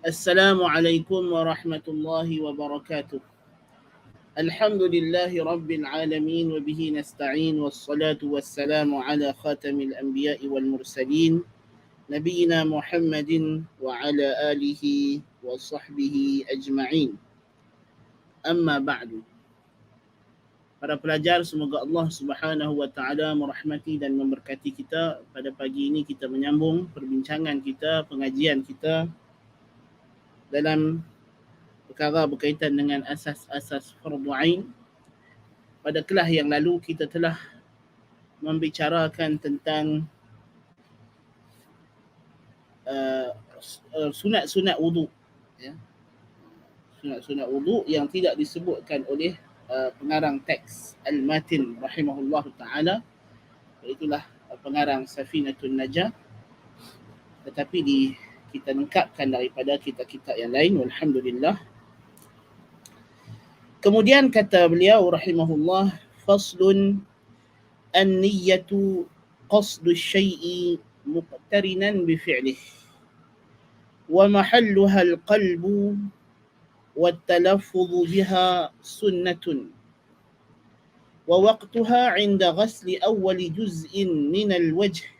Assalamualaikum warahmatullahi wabarakatuh. Alhamdulillahi rabbil alamin wa bihi nasta'in wassalatu wassalamu ala khatamil anbiya'i wal mursalin nabiyina Muhammadin wa ala alihi wa sahbihi ajma'in. Amma ba'du. Para pelajar, semoga Allah Subhanahu wa taala merahmati dan memberkati kita. Pada pagi ini kita menyambung perbincangan kita, pengajian kita dalam perkara berkaitan dengan asas-asas fardu ain. Pada kelas yang lalu kita telah membicarakan tentang sunat-sunat wudu, ya. Sunat-sunat wudu yang tidak disebutkan oleh pengarang teks Al-Matin rahimahullah taala, itulah pengarang Safinatun Najah, tetapi kita lengkapkan daripada kitab-kitab yang lain, walhamdulillah. Kemudian kata beliau rahimahullah, faslun an-niyyatu qasdu syai'i muqtarinan bi fi'lih wa mahalluha al-qalbu wa at-talaffuz biha sunnatun wa waqtuha 'inda ghasli awwali juz'in min al-wajh.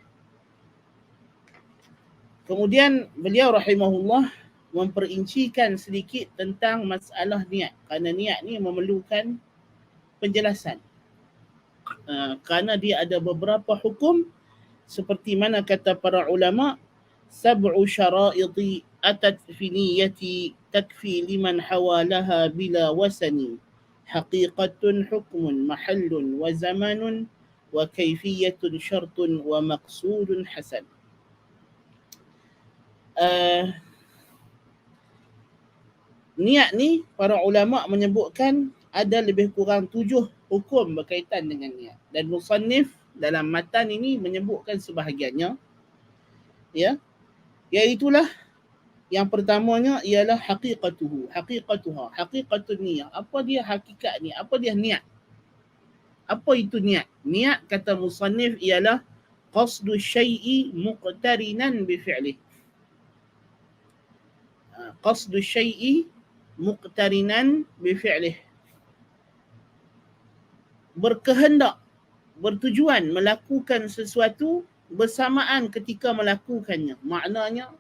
Kemudian beliau rahimahullah memperincikan sedikit tentang masalah niat, kerana niat ni memerlukan penjelasan. Kerana dia ada beberapa hukum, seperti mana kata para ulama, sab'u syara'iti atat fi niyyati takfi liman hawalaha bila wasani, haqiqatun hukmun mahallun wa zamanun wa kayfiyatun syartun wa maqsudun hasan. Niat ni para ulama menyebutkan ada lebih kurang 7 hukum berkaitan dengan niat, dan musannif dalam matan ini menyebutkan sebahagiannya, ya, iaitulah yang pertamanya ialah haqiqatun niat. Apa dia hakikat ni? Apa dia niat? Apa itu niat? Niat kata musannif ialah qasdu syai'i muqtarinan bi fi'lih. Qasdu syai'i muqtarinan bi fi'lih, berkehendak, bertujuan melakukan sesuatu bersamaan ketika melakukannya. Maknanya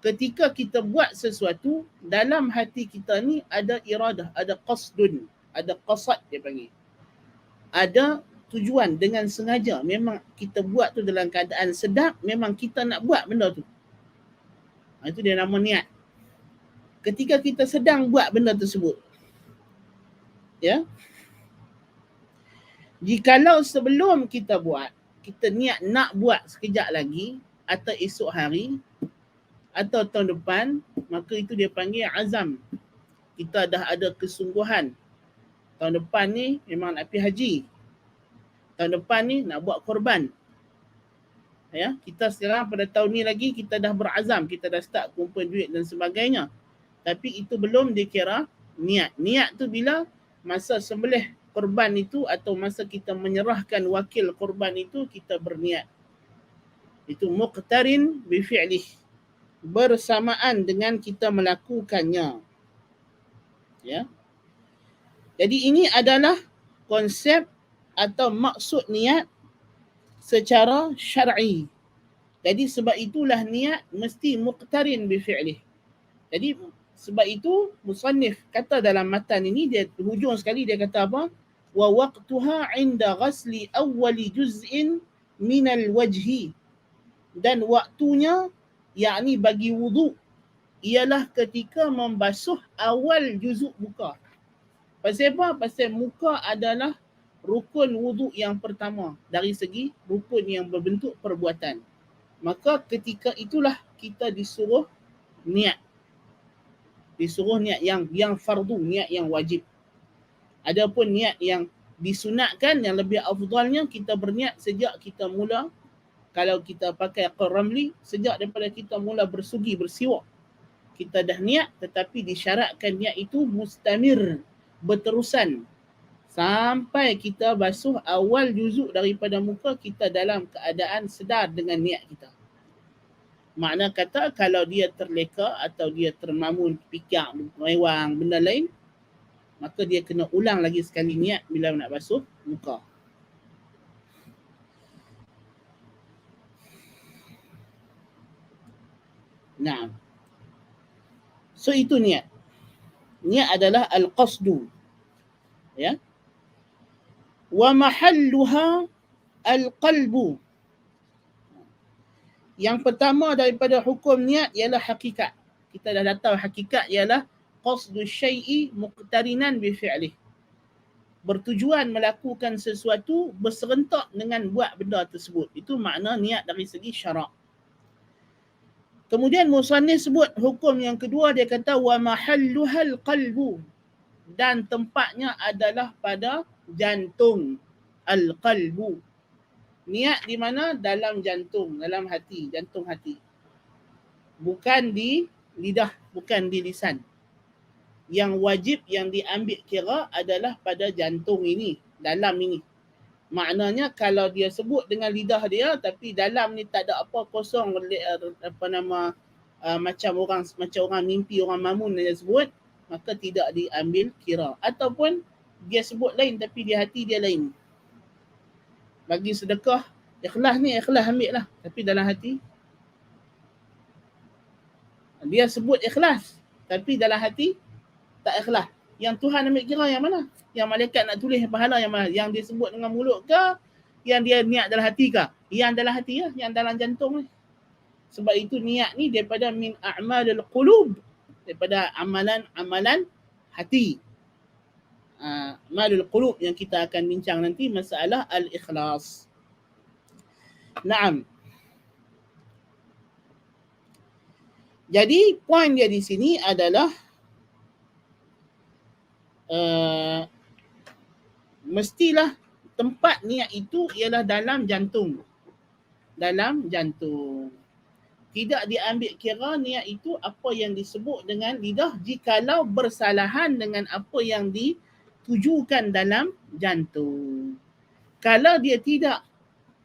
ketika kita buat sesuatu, dalam hati kita ni ada iradah, ada qasdun, ada qasad dia panggil. Ada tujuan dengan sengaja. Memang kita buat tu dalam keadaan sedap, memang kita nak buat benda tu. Itu dia nama niat. Ketika kita sedang buat benda tersebut, ya, jikalau sebelum kita buat, kita niat nak buat sekejap lagi, atau esok hari, atau tahun depan, maka itu dia panggil azam. Kita dah ada kesungguhan. Tahun depan ni memang nak pergi haji. Tahun depan ni nak buat korban. Ya, kita sekarang pada tahun ni lagi kita dah berazam, kita dah start kumpul duit dan sebagainya. Tapi itu belum dikira niat. Niat tu bila masa sembelih korban itu, atau masa kita menyerahkan wakil korban itu, kita berniat. Itu muqtarin bi fi'lih, bersamaan dengan kita melakukannya. Ya. Jadi ini adalah konsep atau maksud niat secara syar'i. Jadi sebab itulah niat mesti muqtarin bi fi'lih. Jadi sebab itu musannif kata dalam matan ini, dia hujung sekali dia kata apa? Wa waqtuha 'inda ghasli awwali juz'in minal wajhi. Dan waktunya, yakni bagi wudu, ialah ketika membasuh awal juzuk muka. Pasal apa? Pasal muka adalah rukun wudu yang pertama dari segi rukun yang berbentuk perbuatan. Maka ketika itulah kita disuruh niat. Disuruh niat yang fardu, niat yang wajib. Adapun niat yang disunatkan, yang lebih afdalnya kita berniat sejak kita mula, kalau kita pakai Ramli, sejak daripada kita mula bersugi, bersiwak, kita dah niat, tetapi disyaratkan niat itu mustamir, berterusan sampai kita basuh awal juzuk daripada muka kita dalam keadaan sedar dengan niat kita. Makna kata kalau dia terleka atau dia termamun, fikir, mewang, benda lain, maka dia kena ulang lagi sekali niat bila nak basuh muka. Nah. So itu niat. Niat adalah al-qasdu. Ya. Wa mahalluha al-qalbu. Yang pertama daripada hukum niat ialah hakikat. Kita dah tahu hakikat ialah qasdu syai'i muqtarinan bi fi'lih. Bertujuan melakukan sesuatu berserentak dengan buat benda tersebut. Itu makna niat dari segi syarak. Kemudian musannif sebut hukum yang kedua, dia kata wa mahalluhal qalbu, dan tempatnya adalah pada jantung. Al-qalbu. Niat di mana? Dalam jantung, dalam hati, jantung hati. Bukan di lidah, bukan di lisan. Yang wajib yang diambil kira adalah pada jantung ini, dalam ini. Maknanya kalau dia sebut dengan lidah dia tapi dalam ni tak ada apa, kosong, macam orang mimpi, orang mamun dia sebut, maka tidak diambil kira. Ataupun dia sebut lain tapi di hati dia lain. Bagi sedekah, ikhlas ni ikhlas ambil lah, tapi dalam hati dia sebut ikhlas tapi dalam hati tak ikhlas. Yang Tuhan ambil kira yang mana? Yang malaikat nak tulis pahala yang mana? Yang dia sebut dengan mulut ke? Yang dia niat dalam hati ke? Yang dalam hati lah, yang dalam jantung ni. Sebab itu niat ni daripada min a'malil qulub, daripada amalan hati. A'malul qulub yang kita akan bincang nanti, masalah al-ikhlas. Naam. Jadi poin dia di sini adalah mestilah tempat niat itu ialah dalam jantung. Dalam jantung. Tidak diambil kira niat itu apa yang disebut dengan lidah jikalau bersalahan dengan apa yang ditujukan dalam jantung. Kalau dia tidak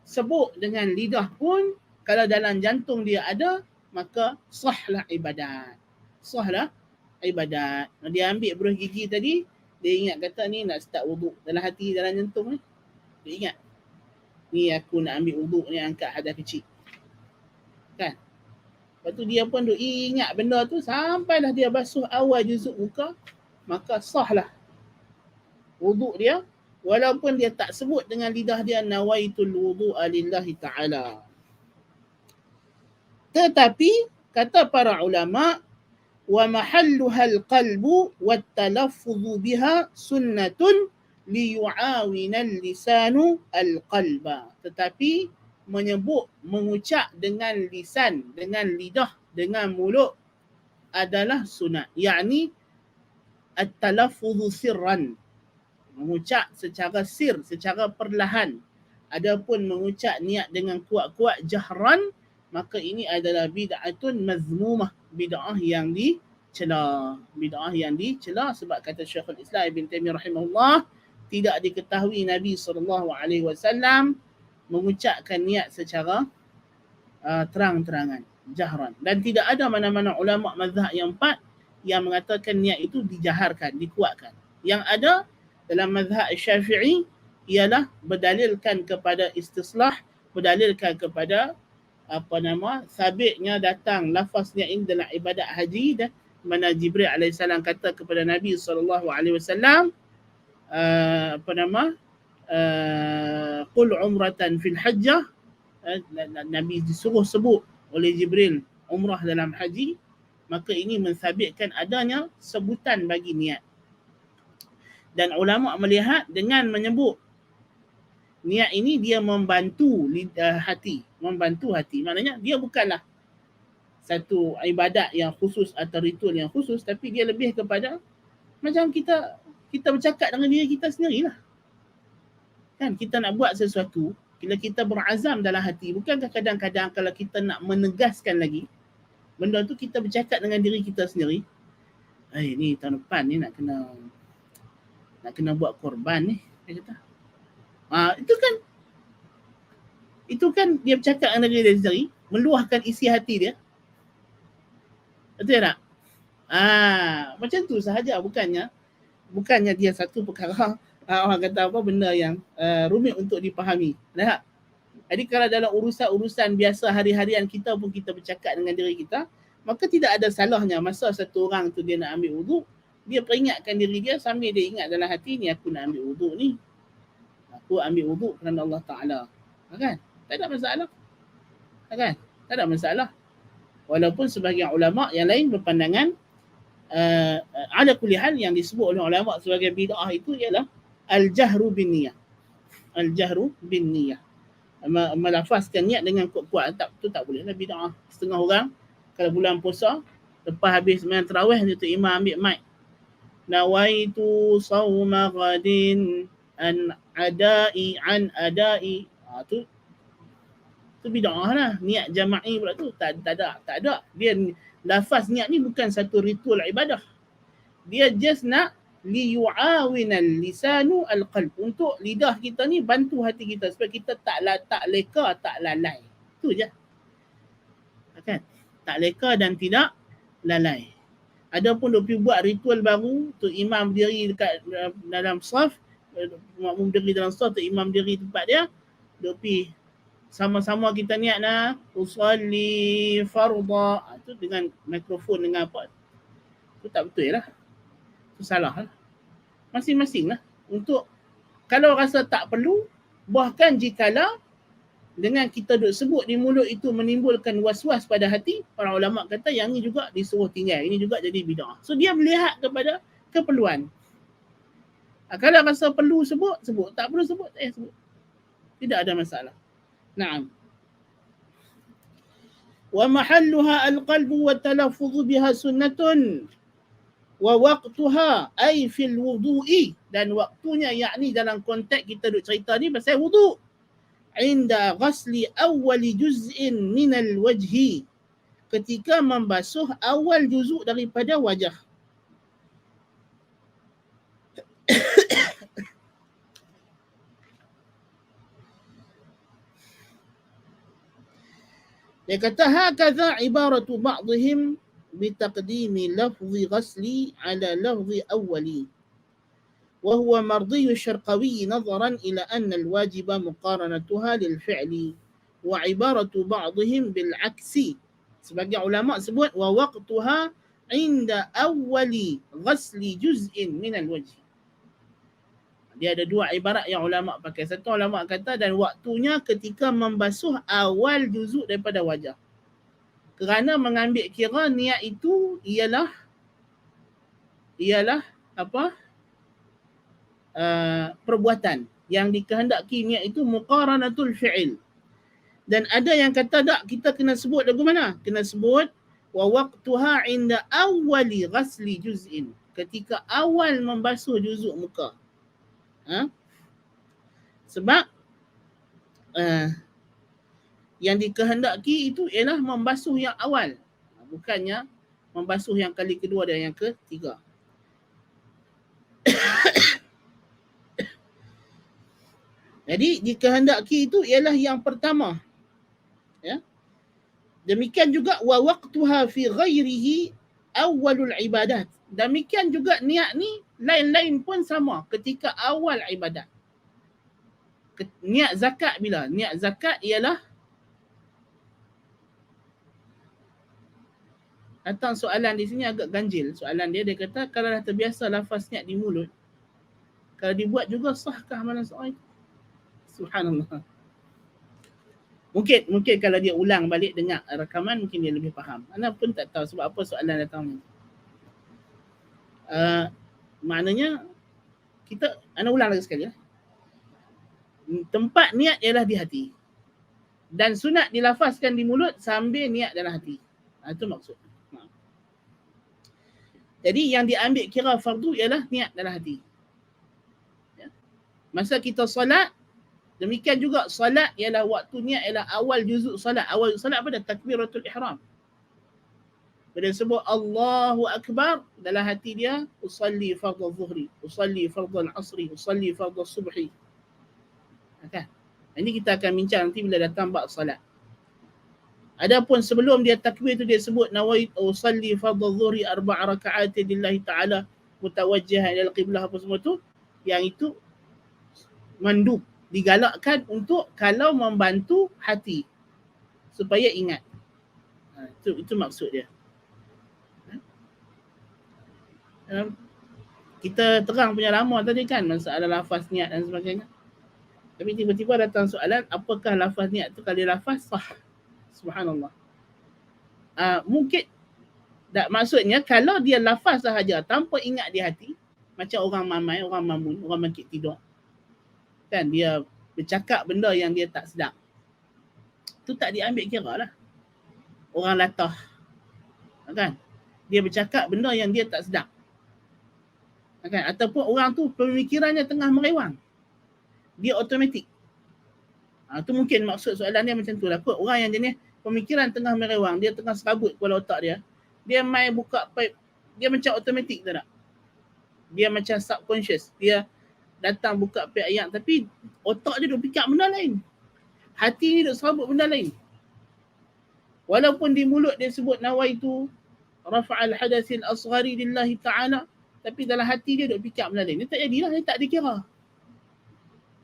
sebut dengan lidah pun, kalau dalam jantung dia ada, maka sahlah ibadat. Sahlah ibadat. Dia ambil beruh gigi tadi, dia ingat kata ni nak start wuduk. Dalam hati, dalam jantung ni, dia ingat, ni aku nak ambil wuduk ni, angkat hadas kecil. Kan? Lepas tu dia pun duk ingat benda tu sampailah dia basuh awal juzuk muka, maka sahlah wuduk dia, walaupun dia tak sebut dengan lidah dia nawaitul wudu'a lillahi ta'ala. Tetapi kata para ulama, wa mahalluhal qalbu wat talaffuz biha sunnatun liyu'awinal lisanu al-qalba. Tetapi menyebut, mengucap dengan lisan, dengan lidah, dengan mulut adalah sunat. Yakni at-talaffuz sirran, mengucap secara sir, secara perlahan. Adapun mengucap niat dengan kuat-kuat jahran, maka ini adalah bid'atun mazmumah, bid'ah yang dicela. Bid'ah yang dicela sebab kata Syekhul Islam Ibn Taimiyah rahimahullah, tidak diketahui Nabi SAW mengucapkan niat secara terang-terangan, jahran. Dan tidak ada mana-mana ulama mazhab yang 4 yang mengatakan niat itu dijaharkan, dikuatkan. Yang ada dalam mazhab Syafi'i ialah berdalilkan kepada istislah, berdalilkan kepada sabitnya datang lafaz niat ini dalam ibadat haji, dan mana Jibril alaihissalam kata kepada Nabi SAW, qul umratan fil hajjah, Nabi disuruh sebut oleh Jibril umrah dalam haji, maka ini mensabitkan adanya sebutan bagi niat. Dan ulama melihat dengan menyebut niat ini dia membantu hati, membantu hati. Maknanya dia bukanlah satu ibadat yang khusus atau ritual yang khusus, tapi dia lebih kepada macam kita bercakap dengan diri kita sendirilah. Kan kita nak buat sesuatu, bila kita berazam dalam hati, bukankah kadang-kadang kalau kita nak menegaskan lagi benda tu, kita bercakap dengan diri kita sendiri, ni tahun depan ni nak kena buat korban ni, dia kata. Itu kan dia bercakap dengan diri dia sendiri. meluahkan isi hati dia. Betul tak? Macam tu sahaja, bukannya dia satu perkara orang kata apa, benda yang rumit untuk dipahami. Tak? Jadi kalau dalam urusan-urusan biasa hari-harian kita pun kita bercakap dengan diri kita, maka tidak ada salahnya masa satu orang tu dia nak ambil wuduk, dia peringatkan diri dia sambil dia ingat dalam hati ni, aku nak ambil wuduk ni. Aku ambil wuduk kerana Allah Ta'ala. Kan? Tak ada masalah. Kan? Tak ada masalah. Walaupun sebahagian ulama' yang lain berpandangan ala kulli hal yang disebut oleh ulama' sebagai bid'ah itu ialah al-jahru bin niyah. Al-jahru bin niyah. Melafazkan niat dengan kuat-kuat, tu tak boleh lah bid'ah. Setengah orang kalau bulan puasa lepas habis sembahyang tarawih dia tu imam ambil mic, nawaitu sauma ghadin an adai tu bid'ah lah. Niat jama'i pula tu tak ada. Dia lafaz niat ni bukan satu ritual ibadah, dia just nak liyu'awinal lisanu al-qalb, untuk lidah kita ni bantu hati kita supaya kita tak leka, tak lalai. Itu je. Kan? Tak leka dan tidak lalai. Adapun dia pergi buat ritual baru, tu imam berdiri dekat dalam saf, makmum berdiri dalam saf, tu imam berdiri tempat dia, dia pergi sama-sama kita niat nak usalli fardha, tu dengan mikrofon dengan apa, tu tak betul lah. Itu salah lah. Masing-masing lah. Untuk kalau rasa tak perlu, bahkan jikalau dengan kita duk sebut di mulut itu menimbulkan was-was pada hati, para ulama kata yang ni juga disuruh tinggal, ini juga jadi bid'ah. So dia melihat kepada keperluan. Kalau rasa perlu sebut, tak perlu sebut, tak sebut. Tidak ada masalah. Naam. Wa mahalluha al-qalbu wa talaffuz biha sunnatun wa waqtuha ay fil wudu'i, dan waktunya yakni dalam konteks kita duk cerita ni pasal wudu', inda ghasli awwali juz'in minal wajhi, ketika membasuh awal juzuk daripada wajah. Dia kata hakadha ibaratu ba'dihim bitaqdimi lafzi ghasli ala lafzi awwali wa huwa mardi syarqawi nazaran ila anna al-wajiba muqaranatuha lil fi'li wa ibaratu ba'dihim bil aksi. Sebagai ulama sebut wa waqtuha inda awwali ghasli juz'in min al-wajh. Dia ada dua ibarat yang ulama pakai. Satu ulama kata dan waktunya ketika membasuh awal juzuk daripada wajah. Kerana mengambil kira niat itu ialah apa? Perbuatan yang dikehendaki niat itu muqaranatul fi'il. Dan ada yang kata tak, kita kena sebut lagu mana? Kena sebut wa waqtuha inda awwali ghasli juz'in, ketika awal membasuh juzuk muka. Sebab yang dikehendaki itu ialah membasuh yang awal, bukannya membasuh yang kali kedua dan yang ketiga. Jadi dikehendaki itu ialah yang pertama. Ya. Demikian juga wa waqtuha fi ghairihi awwalul ibadat. Demikian juga niat ni lain-lain pun sama ketika awal ibadat. Niat zakat bila? Niat zakat ialah, datang soalan di sini agak ganjil. Soalan dia kata kalau dah terbiasa lafaz niat di mulut, kalau dibuat juga sahkah amalan seorang itu? Subhanallah. Mungkin kalau dia ulang balik dengar rakaman mungkin dia lebih faham. Ana pun tak tahu sebab apa soalan datang ni. Maknanya ana ulang lagi sekali ya. Tempat niat ialah di hati. Dan sunat dilafazkan di mulut sambil niat dalam hati. Itu maksud. Jadi yang diambil kira fardu ialah niat dalam hati. Ya. Masa kita solat, demikian juga solat ialah waktu niat ialah awal juzuk solat. Awal solat pada takbiratul ihram. Bila sebut Allahu Akbar, dalam hati dia usalli fardhu zuhri, usalli fardhu al-asri, usalli fardhu subhi. Okay. Ini kita akan bincang nanti bila datang bab solat. Adapun sebelum dia takbir tu dia sebut nawaitu usalli fardhu dhuhri 4 raka'at lillahi ta'ala mutawajjihan ila al-qiblah apa semua tu, yang itu mandub, digalakkan untuk kalau membantu hati supaya ingat. Itu maksud dia. Kita terang punya lama tadi kan masalah lafaz niat dan sebagainya. Tapi tiba-tiba datang soalan, apakah lafaz niat tu kalau lafaz sah? Subhanallah. Mungkin tak, maksudnya kalau dia lafaz sahaja tanpa ingat di hati, macam orang mamai, orang mamun, orang bangkit tidur, kan dia bercakap benda yang dia tak sedap, tu tak diambil kira lah. Orang latah, kan, dia bercakap benda yang dia tak sedap, kan? Ataupun orang tu pemikirannya tengah merewang, dia automatik. Tu mungkin maksud soalan dia macam tu lah. Orang yang jenis pemikiran tengah merewang, dia tengah serabut kepala otak dia main buka pipe, dia macam automatik tak? Dia macam subconscious, dia datang buka pipe ayat tapi otak dia duk fikir benda lain, hati ni duk serabut benda lain. Walaupun di mulut dia sebut nawaitu rafa'al hadatsil asghari lillahi ta'ala, tapi dalam hati dia duk fikir benda lain. Ni tak jadilah, ni tak dikira.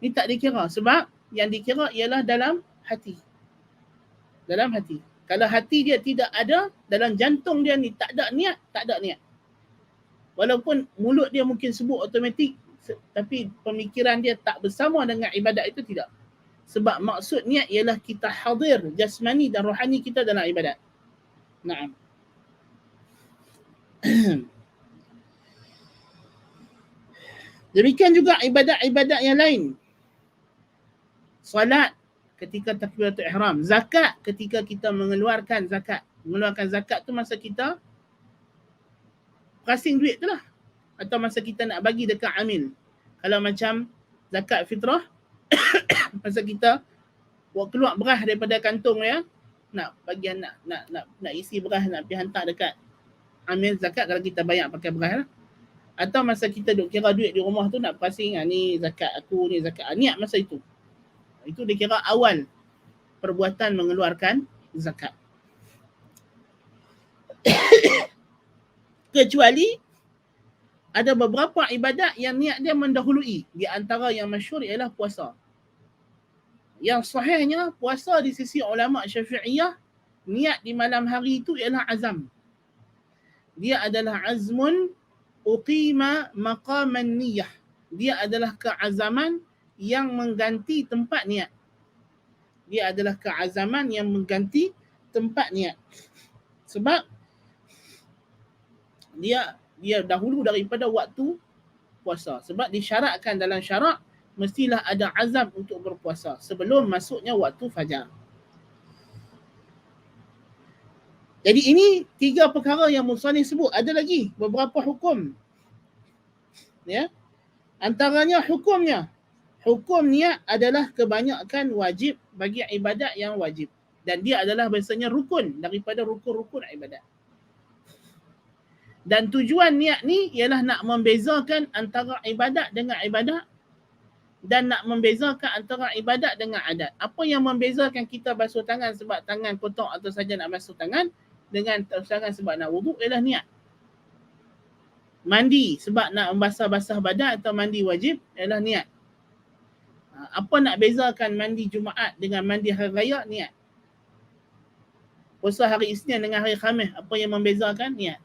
Ni tak dikira sebab yang dikira ialah dalam hati. Dalam hati. Kalau hati dia tidak ada, dalam jantung dia ni tak ada niat, tak ada niat. Walaupun mulut dia mungkin sebut automatik, tapi pemikiran dia tak bersama dengan ibadat itu, tidak. Sebab maksud niat ialah kita hadir jasmani dan rohani kita dalam ibadat. Naam. Demikian juga ibadat-ibadat yang lain. Salat ketika takbiratul ihram, zakat ketika kita mengeluarkan zakat. Mengeluarkan zakat tu masa kita prasing duit tu lah, atau masa kita nak bagi dekat amil. Kalau macam zakat fitrah, masa kita buat keluar beras daripada kantung ya, nak bagi nak isi beras, nak pergi hantar dekat amil zakat kalau kita bayar pakai beras lah. Atau masa kita duk kira duit di rumah tu nak prasing, ni zakat aku, ni zakat, niat masa itu. Itu dikira awal perbuatan mengeluarkan zakat. Kecuali ada beberapa ibadat yang niat dia mendahului. Di antara yang masyhur ialah puasa. Yang sahihnya puasa di sisi ulama Syafi'iyah, niat di malam hari itu ialah azam. Dia adalah azmun uqima maqaman niyah. Dia adalah keazaman yang mengganti tempat niat. Dia adalah keazaman yang mengganti tempat niat. Sebab dia dahulu daripada waktu puasa. Sebab disyaratkan dalam syarak mestilah ada azam untuk berpuasa sebelum masuknya waktu fajar. Jadi ini 3 perkara yang musannif sebut. Ada lagi beberapa hukum. Ya. Antaranya hukumnya. Hukum niat adalah kebanyakan wajib bagi ibadat yang wajib. Dan dia adalah biasanya rukun daripada rukun-rukun ibadat. Dan tujuan niat ni ialah nak membezakan antara ibadat dengan ibadat dan nak membezakan antara ibadat dengan adat. Apa yang membezakan kita basuh tangan sebab tangan kotor atau saja nak basuh tangan dengan tangan sebab nak wuduk ialah niat. Mandi sebab nak membasah-basah badan atau mandi wajib ialah niat. Apa nak bezakan mandi Jumaat dengan mandi hari raya? Niat. Puasa hari Isnin dengan hari Khamis, apa yang membezakan? Niat.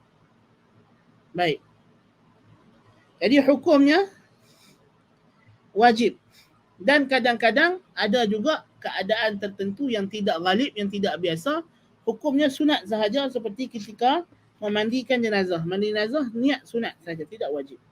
Baik. Jadi hukumnya wajib. Dan kadang-kadang ada juga keadaan tertentu yang tidak ghalib, yang tidak biasa. Hukumnya sunat sahaja, seperti ketika memandikan jenazah. Mandi jenazah niat sunat saja, tidak wajib.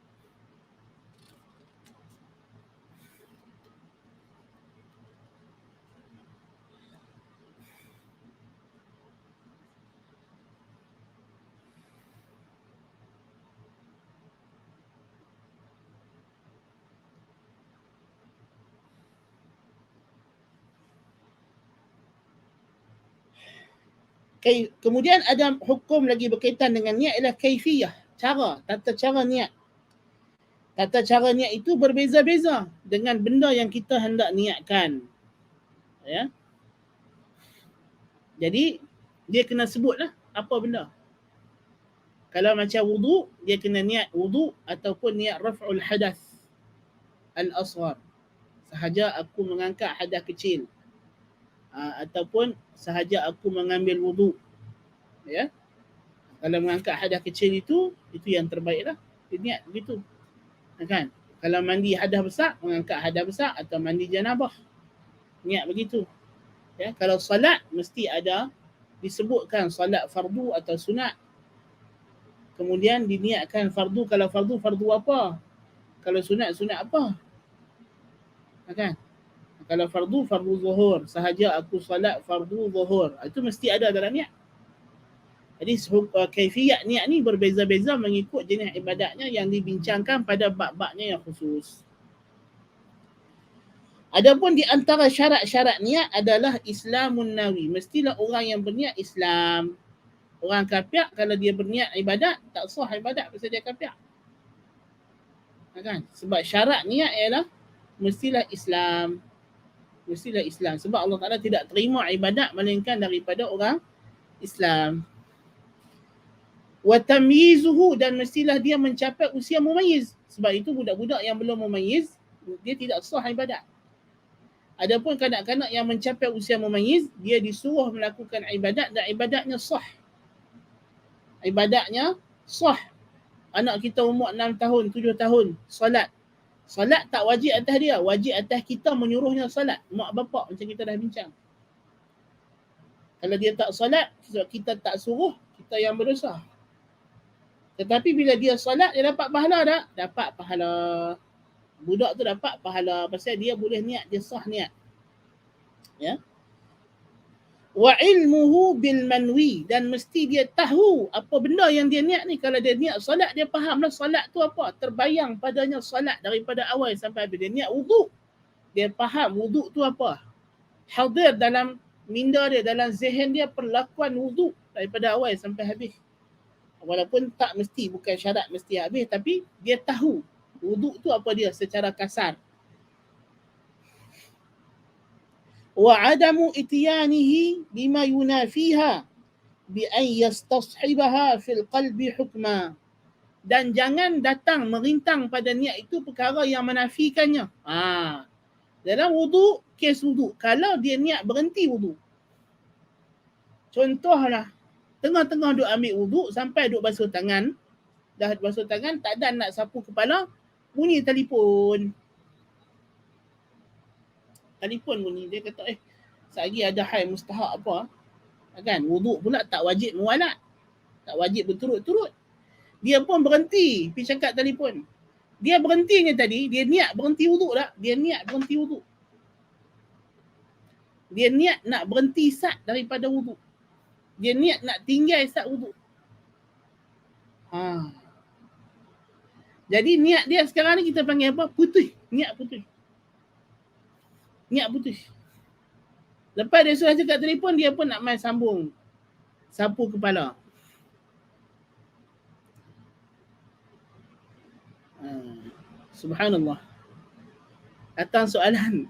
Kemudian ada hukum lagi berkaitan dengan niat ialah kaifiyah, cara, tata cara niat. Tata cara niat itu berbeza-beza dengan benda yang kita hendak niatkan. Ya. Jadi dia kena sebutlah apa benda. Kalau macam wudu, dia kena niat wudu ataupun niat raf'ul hadath al-asghar. Sahaja aku mengangkat hadas kecil. Ataupun sahaja aku mengambil wudu. Ya. Kalau mengangkat hadas kecil itu yang terbaiklah. Dia niat begitu. Kan? Kalau mandi hadas besar, mengangkat hadas besar atau mandi janabah. Niat begitu. Ya, kalau solat mesti ada disebutkan solat fardu atau sunat. Kemudian diniatkan fardu, kalau fardu apa? Kalau sunat apa? Kan? Kalau fardu zuhur, sahaja aku solat fardu zuhur. Itu mesti ada dalam niat. Jadi kaifiyat niat ni berbeza-beza mengikut jenis ibadatnya yang dibincangkan pada bab-babnya yang khusus. Adapun di antara syarat-syarat niat adalah Islamun Nawi. Mestilah orang yang berniat Islam. Orang kafir kalau dia berniat ibadat, tak sah ibadat pasal dia kafir. Kan? Sebab syarat niat ialah mestilah Islam. Mestilah Islam. Sebab Allah Ta'ala tidak terima ibadat melainkan daripada orang Islam. Wa tamyizuhu, dan mestilah dia mencapai usia mumayyiz. Sebab itu budak-budak yang belum mumayyiz, dia tidak sah ibadat. Adapun kanak-kanak yang mencapai usia mumayyiz, dia disuruh melakukan ibadat dan ibadatnya sah. Ibadatnya sah. Anak kita umur 6 tahun, 7 tahun, solat. Solat tak wajib atas dia, wajib atas kita menyuruhnya solat. Mak bapak macam kita dah bincang. Kalau dia tak solat, sebab kita tak suruh, kita yang berdosa. Tetapi bila dia solat, dia dapat pahala tak? Dapat pahala. Budak tu dapat pahala pasal dia boleh niat, dia sah niat. Ya. Wa ilmuhu bil manwi, dan mesti dia tahu apa benda yang dia niat ni. Kalau dia niat solat, dia fahamlah solat tu apa. Terbayang padanya solat daripada awal sampai habis. Dia niat wudu, dia faham wudu tu apa. Hadir dalam minda dia, dalam zihn dia perlakuan wudu daripada awal sampai habis. Walaupun tak mesti, bukan syarat mesti habis, tapi dia tahu wudu tu apa dia secara kasar. Wa adamu ityanihi bima yunafiha bi an yastashibaha fil qalbi hukma, dan jangan datang merintang pada niat itu perkara yang menafikannya. Dalam wudu, kes wudu, kalau dia niat berhenti wudu, contohlah tengah-tengah duk ambil wudu sampai duk basuh tangan, dah basuh tangan, tak ada nak sapu kepala, bunyi telefon. Telefon bunyi, dia kata sehari ada hal mustahak apa, kan? Wuduk pula tak wajib muwalat, tak wajib berturut-turut. Dia pun berhenti pergi cakap telefon. Dia berhentinya tadi, dia niat berhenti wuduk tak? Dia niat berhenti wuduk. Dia niat nak berhenti sat daripada wuduk. Dia niat nak tinggal sat wuduk. Jadi niat dia sekarang ni kita panggil apa? Putus. Niat putus. Niat putus. Lepas dia sudah cakap telefon, dia pun nak main sambung sapu kepala. Subhanallah. Datang soalan,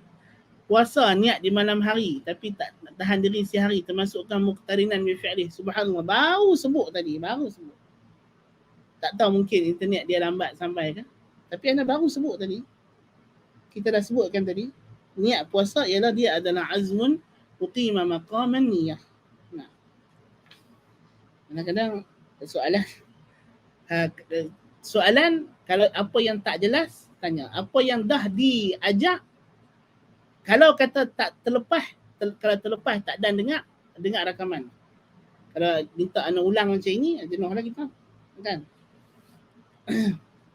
puasa niat di malam hari tapi tak tahan diri sehari, termasukkan muqtarinan bi fi'lih. Subhanallah, baru sebut tadi, baru sebut. Tak tahu mungkin internet dia lambat sampai kan? Tapi anda baru sebut tadi. Kita dah sebutkan tadi. Niat puasa ialah dia adalah azmun uqima maqaman niyah. Nah. Kadang-kadang soalan kalau apa yang tak jelas tanya. Apa yang dah diajak, kalau kata tak terlepas, kalau terlepas tak dan dengar rakaman. Kalau minta ana ulang macam ini, jenuhlah kita. Kan?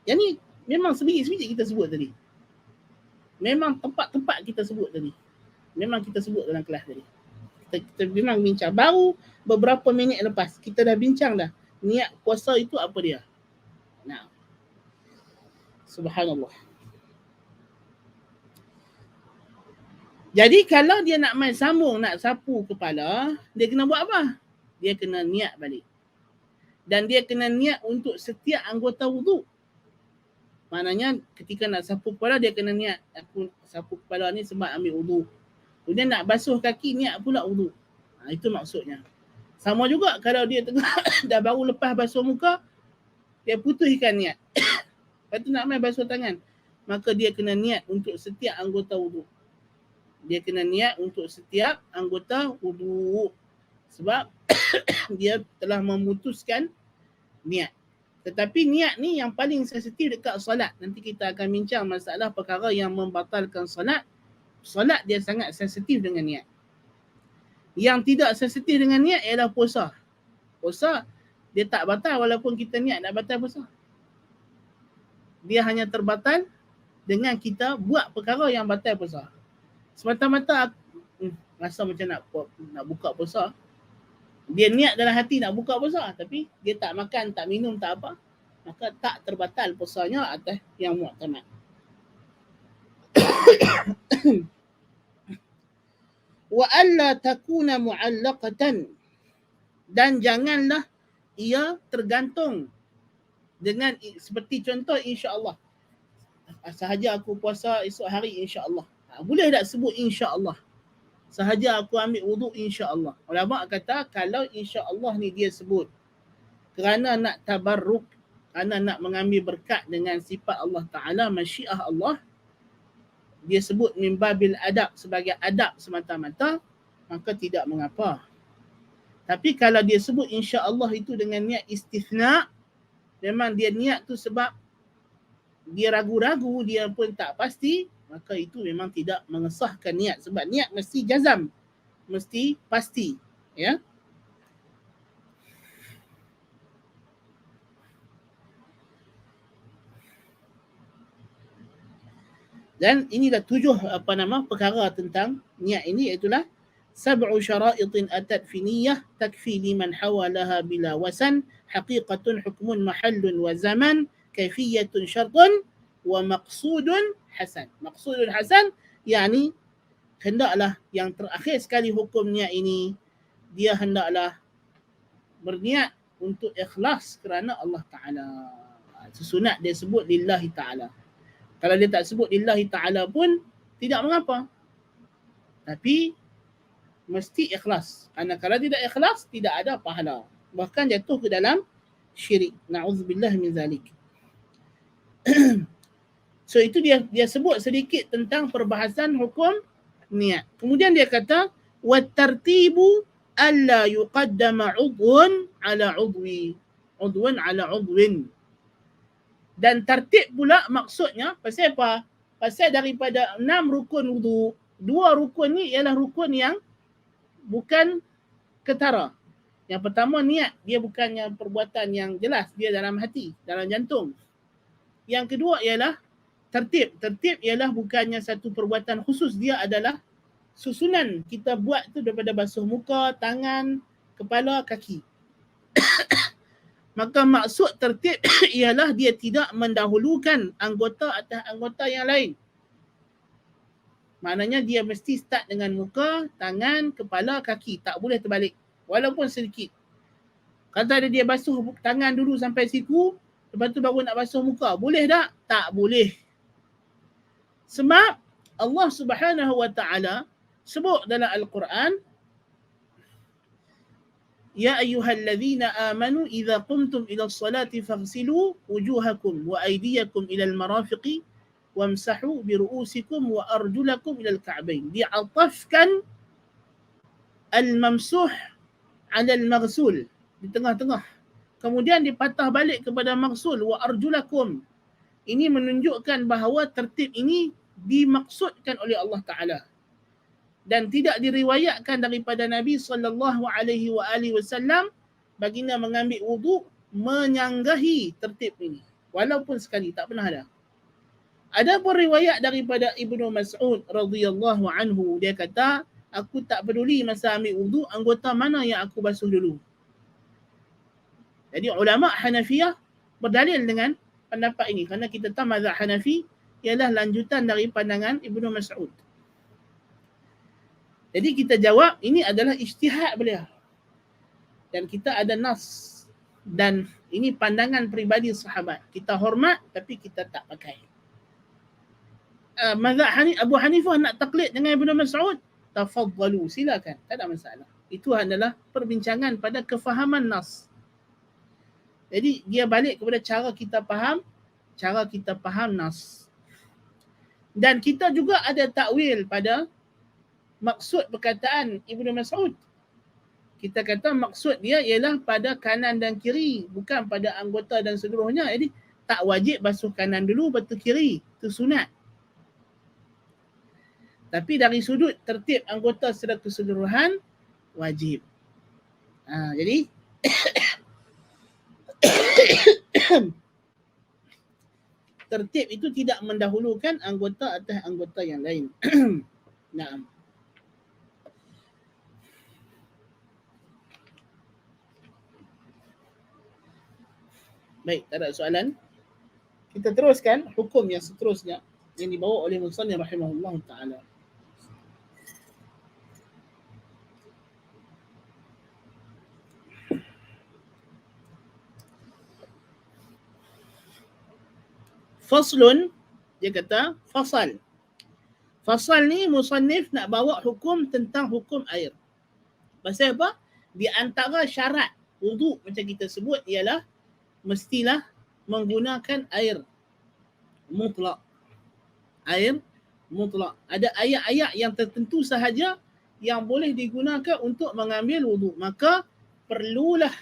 Yang ni memang sebiji-sebiji kita sebut tadi. Memang tempat-tempat kita sebut tadi. Memang kita sebut dalam kelas tadi. Kita memang bincang. Baru beberapa minit lepas, kita dah bincang dah. Niat puasa itu apa dia? Nah. Subhanallah. Jadi kalau dia nak main sambung, nak sapu kepala, dia kena buat apa? Dia kena niat balik. Dan dia kena niat untuk setiap anggota wudu. Maknanya ketika nak sapu kepala, dia kena niat, aku sapu kepala ni sebab ambil wudu. Kemudian nak basuh kaki, niat pula wudu. Itu maksudnya. Sama juga kalau dia tengah dah baru lepas basuh muka, dia putuskan niat. Lepas tu nak main basuh tangan, maka dia kena niat untuk setiap anggota wuduk. Dia kena niat untuk setiap anggota wuduk. Sebab dia telah memutuskan niat. Tetapi niat ni yang paling sensitif dekat solat. Nanti kita akan bincang masalah perkara yang membatalkan solat. Solat dia sangat sensitif dengan niat. Yang tidak sensitif dengan niat ialah puasa. Puasa dia tak batal walaupun kita niat nak batal puasa. Dia hanya terbatal dengan kita buat perkara yang batal puasa. Semata-mata rasa macam nak buka puasa. Dia niat dalam hati nak buka puasa, tapi dia tak makan, tak minum, tak apa, maka tak terbatal puasanya atas yang mu'tamad. Wa alla takuna mu'allaqatan, dan janganlah ia tergantung dengan seperti contoh insya-Allah. Sahaja aku puasa esok hari insya-Allah. Boleh tak sebut insya-Allah? Sahaja aku ambil wuduk insya-Allah. Ulama kata kalau insya-Allah ni dia sebut kerana nak tabarruk, kerana nak mengambil berkat dengan sifat Allah Ta'ala, masyiah Allah, dia sebut min babil adab, sebagai adab semata-mata, maka tidak mengapa. Tapi kalau dia sebut insya-Allah itu dengan niat istithna, memang dia niat tu sebab dia ragu-ragu, dia pun tak pasti, maka itu memang tidak mengesahkan niat. Sebab niat mesti jazam, mesti pasti. Ya. Dan inilah 7 perkara tentang niat ini, iaitulah sab'u syara'itin atat fi niyyah takfi liman hawalaha bila wasan, haqiqatun hukmun mahallun wa zaman, kaifiyatun syartun wa maqsudun hasan. Maqsudun hasan yakni hendaklah yang terakhir sekali hukum niat ini, dia hendaklah berniat untuk ikhlas kerana Allah Ta'ala. Sesunat dia sebut lillahi ta'ala. Kalau dia tak sebut lillahi ta'ala pun tidak mengapa. Tapi mesti ikhlas. Kerana kalau tidak ikhlas, tidak ada pahala. Bahkan jatuh ke dalam syirik. Na'udzubillah min zalik. So itu dia sebut sedikit tentang perbahasan hukum niat. Kemudian dia kata wat-tartibu alla yuqaddama 'udhun 'ala 'udwi. 'Udhun 'ala 'udwin. Dan tertib pula maksudnya pasal apa? Pasal daripada 6 rukun wudu, 2 rukun ni ialah rukun yang bukan ketara. Yang pertama niat, dia bukannya perbuatan yang jelas, dia dalam hati, dalam jantung. Yang kedua ialah tertib. Tertib ialah bukannya satu perbuatan khusus, dia adalah susunan kita buat tu daripada basuh muka, tangan, kepala, kaki. Maka maksud tertib ialah dia tidak mendahulukan anggota atas anggota yang lain. Maknanya dia mesti start dengan muka, tangan, kepala, kaki. Tak boleh terbalik. Walaupun sedikit. Kata dia basuh tangan dulu sampai siku, lepas tu baru nak basuh muka. Boleh tak? Tak boleh. Sebab Allah Subhanahu wa Ta'ala sebut dalam Al-Quran, Ya ayyuhalladzina amanu idza qumtum ila as-salati faghsilu wujuhakum wa aydiyakum ila al-marafiqi wamsahu bi ru'usikum wa arjulakum ila al-ka'bayn. Di'atafkan al-mamsuh 'ala al-maghsul di tengah-tengah. Kemudian dipatah balik kepada maghsul wa arjulakum. Ini menunjukkan bahawa tertib ini dimaksudkan oleh Allah Ta'ala. Dan tidak diriwayatkan daripada Nabi SAW baginda mengambil wuduk menyanggahi tertib ini. Walaupun sekali, tak pernah ada. Ada pun riwayat daripada Ibnu Mas'ud radhiyallahu anhu, dia kata, aku tak peduli masa ambil wuduk anggota mana yang aku basuh dulu. Jadi ulama Hanafiyah berdalil dengan pendapat ini, kerana kita tahu mazhab Hanafi ialah lanjutan dari pandangan Ibnu Mas'ud. Jadi kita jawab ini adalah ijtihad beliau. Dan kita ada nas. Dan ini pandangan peribadi sahabat. Kita hormat tapi kita tak pakai. Mazhab Abu Hanifah nak taklid dengan Ibnu Mas'ud, tafadhalu, silakan, tak ada masalah. Itu adalah perbincangan pada kefahaman nas. Jadi dia balik kepada cara kita faham nas. Dan kita juga ada takwil pada maksud perkataan Ibnu Mas'ud. Kita kata maksud dia ialah pada kanan dan kiri, bukan pada anggota dan seluruhnya. Jadi tak wajib basuh kanan dulu batu kiri, itu sunat. Tapi dari sudut tertib anggota secara keseluruhan wajib. Jadi tertib itu tidak mendahulukan anggota atas anggota yang lain. Naam. Baik, tak ada soalan. Kita teruskan hukum yang seterusnya yang dibawa oleh Musannif rahimahullah ta'ala. Faslun, dia kata fasal. Fasal ni musannif nak bawa hukum tentang hukum air. Pasal apa? Di antara syarat wuduk macam kita sebut ialah mestilah menggunakan air mutlak. Air mutlak. Ada ayat-ayat yang tertentu sahaja yang boleh digunakan untuk mengambil wuduk. Maka perlulah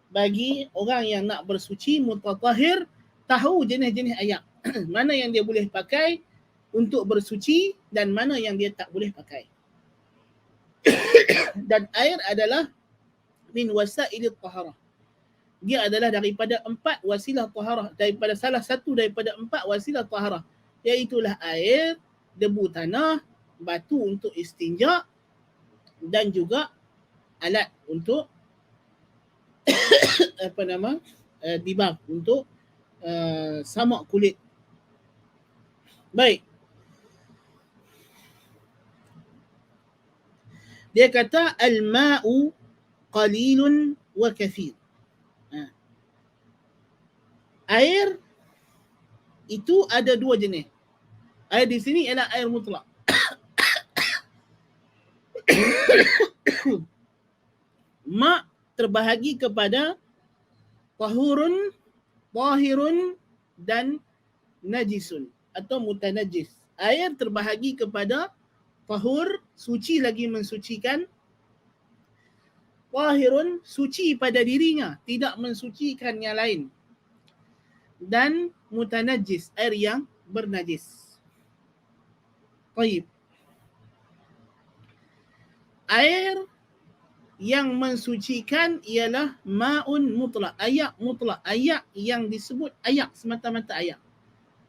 bagi orang yang nak bersuci mutatahhir tahu jenis-jenis ayat. Mana yang dia boleh pakai untuk bersuci dan mana yang dia tak boleh pakai. Dan air adalah min wasailit taharah. Dia adalah daripada 4 wasilah taharah, daripada salah satu daripada 4 wasilah taharah, iaitulah air, debu tanah, batu untuk istinja dan juga alat untuk dibab untuk samak kulit. Baik. Dia kata al-ma'u qalilun wa kathir. Air itu ada 2 jenis. Air di sini ialah air mutlak. Ma' terbahagi kepada tahurun, tahirun dan najisun atau mutanajis. Air terbahagi kepada tahur, suci lagi mensucikan. Tahirun, suci pada dirinya, tidak mensucikan yang lain. Dan mutanajis, air yang bernajis. Baik. Air yang mensucikan ialah ma'un mutlak, ayak mutlak, ayak yang disebut ayak, semata-mata ayak.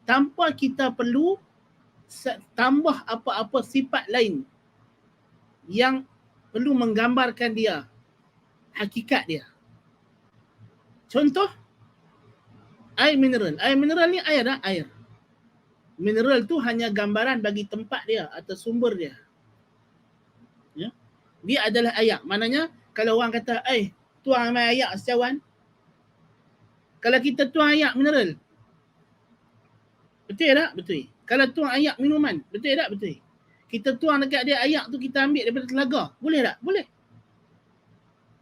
Tanpa kita perlu tambah apa-apa sifat lain yang perlu menggambarkan dia, hakikat dia. Contoh, air mineral. Air mineral ni air dah, air. Mineral tu hanya gambaran bagi tempat dia atau sumber dia. Ya. Dia adalah ayak. Maknanya kalau orang kata, tuang mai ayak secawan. Kalau kita tuang ayak mineral, betul tak? Betul. Kalau tuang ayak minuman, betul tak? Betul. Kita tuang dekat dia ayak tu, kita ambil daripada telaga. Boleh tak? Boleh.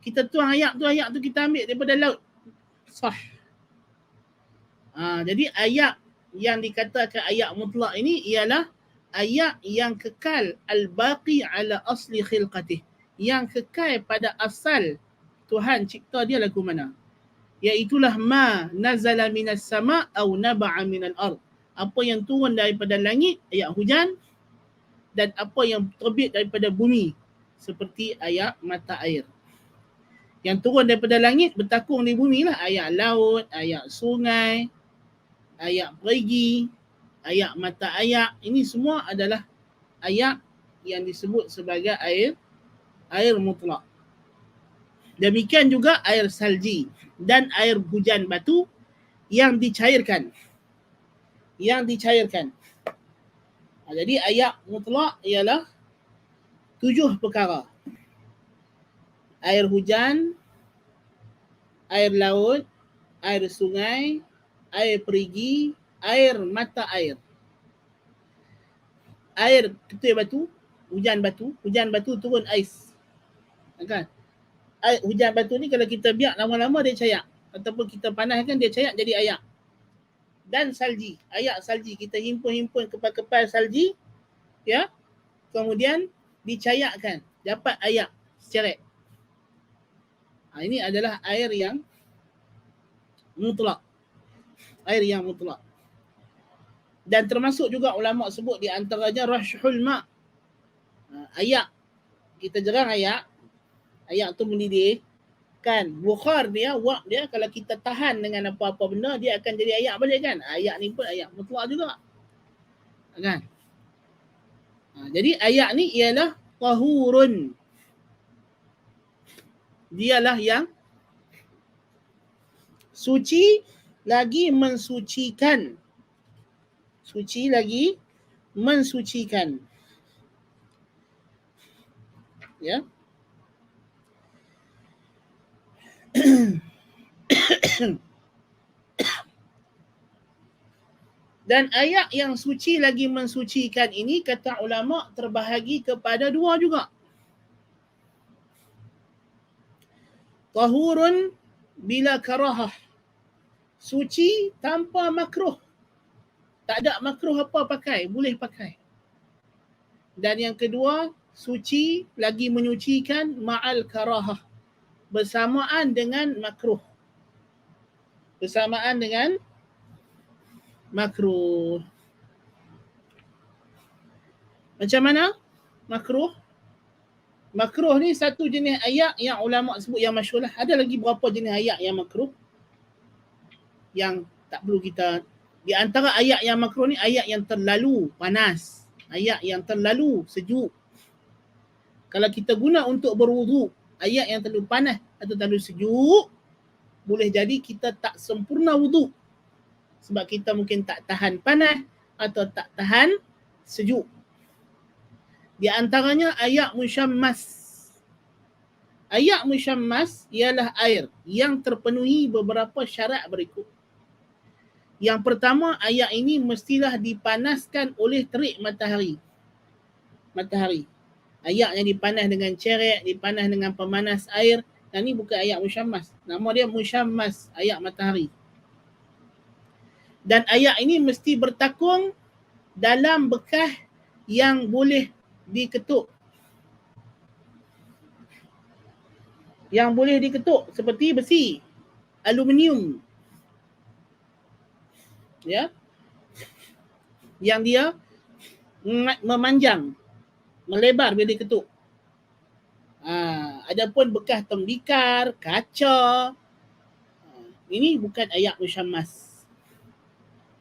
Kita tuang ayak tu kita ambil daripada laut. Sah. Jadi ayak yang dikatakan ayak mutlak ini ialah ayak yang kekal, al-baqi ala asli khilqatih, yang kekal pada asal Tuhan cipta dia lagu mana. Iaitulah ma nazala minas sama' au naba'a minal ard. Apa yang turun daripada langit, ayat hujan, dan apa yang terbit daripada bumi, seperti ayat mata air. Yang turun daripada langit bertakung di bumi lah, ayat laut, ayat sungai, ayat perigi, ayat mata air. Ini semua adalah ayat yang disebut sebagai air mutlak. Demikian juga air salji dan air hujan batu yang dicairkan. Jadi ayat mutlak ialah 7 perkara. Air hujan, air laut, air sungai, air perigi, air mata air. Air ketua batu, hujan batu turun ais. Kan? Hujan batu ni kalau kita biar lama-lama dia cayak. Ataupun kita panaskan dia cayak jadi ayak. Dan salji, ayak salji. Kita himpun-himpun kepal-kepal salji. Ya. Kemudian dicayakkan. Dapat ayak seceret. Ini adalah air yang mutlak. Air yang mutlak. Dan termasuk juga ulama sebut di antaranya rashhul ma'. Ayak. Kita jerang ayak. Ayak tu mendidih. Kan bukhar dia, wak dia, kalau kita tahan dengan apa-apa benda, dia akan jadi ayak balik kan. Ayak ni pun ayak mutlak juga. Kan? Jadi ayak ni ialah tahurun. Dialah yang suci lagi mensucikan. Suci lagi mensucikan. Ya. Dan ayak yang suci lagi mensucikan ini, kata ulama, terbahagi kepada dua juga. Tahurun bila karahah. Suci tanpa makruh. Tak ada makruh apa pakai, boleh pakai. Dan yang kedua, suci lagi menyucikan ma'al karahah. Bersamaan dengan makruh. Bersamaan dengan makruh. Macam mana makruh? Makruh ni satu jenis ayak yang ulama sebut yang masyhur lah. Ada lagi berapa jenis ayak yang makruh? Yang tak perlu kita, di antara ayak yang makruh ni ayak yang terlalu panas, ayak yang terlalu sejuk. Kalau kita guna untuk berwuduk, ayak yang terlalu panas atau terlalu sejuk, boleh jadi kita tak sempurna wuduk. Sebab kita mungkin tak tahan panas atau tak tahan sejuk. Di antaranya ayak musyammas. Ayak musyammas ialah air yang terpenuhi beberapa syarat berikut. Yang pertama, ayak ini mestilah dipanaskan oleh terik matahari. Matahari. Ayak yang dipanas dengan cerek, dipanas dengan pemanas air. Dan ini bukan ayak musyammas. Nama dia musyammas, ayak matahari. Dan ayak ini mesti bertakung dalam bekas yang boleh diketuk. Yang boleh diketuk seperti besi, aluminium. Ya. Yang dia memanjang, melebar bila diketuk. Adapun bekas tembikar, kaca, ini bukan ayak musyammas.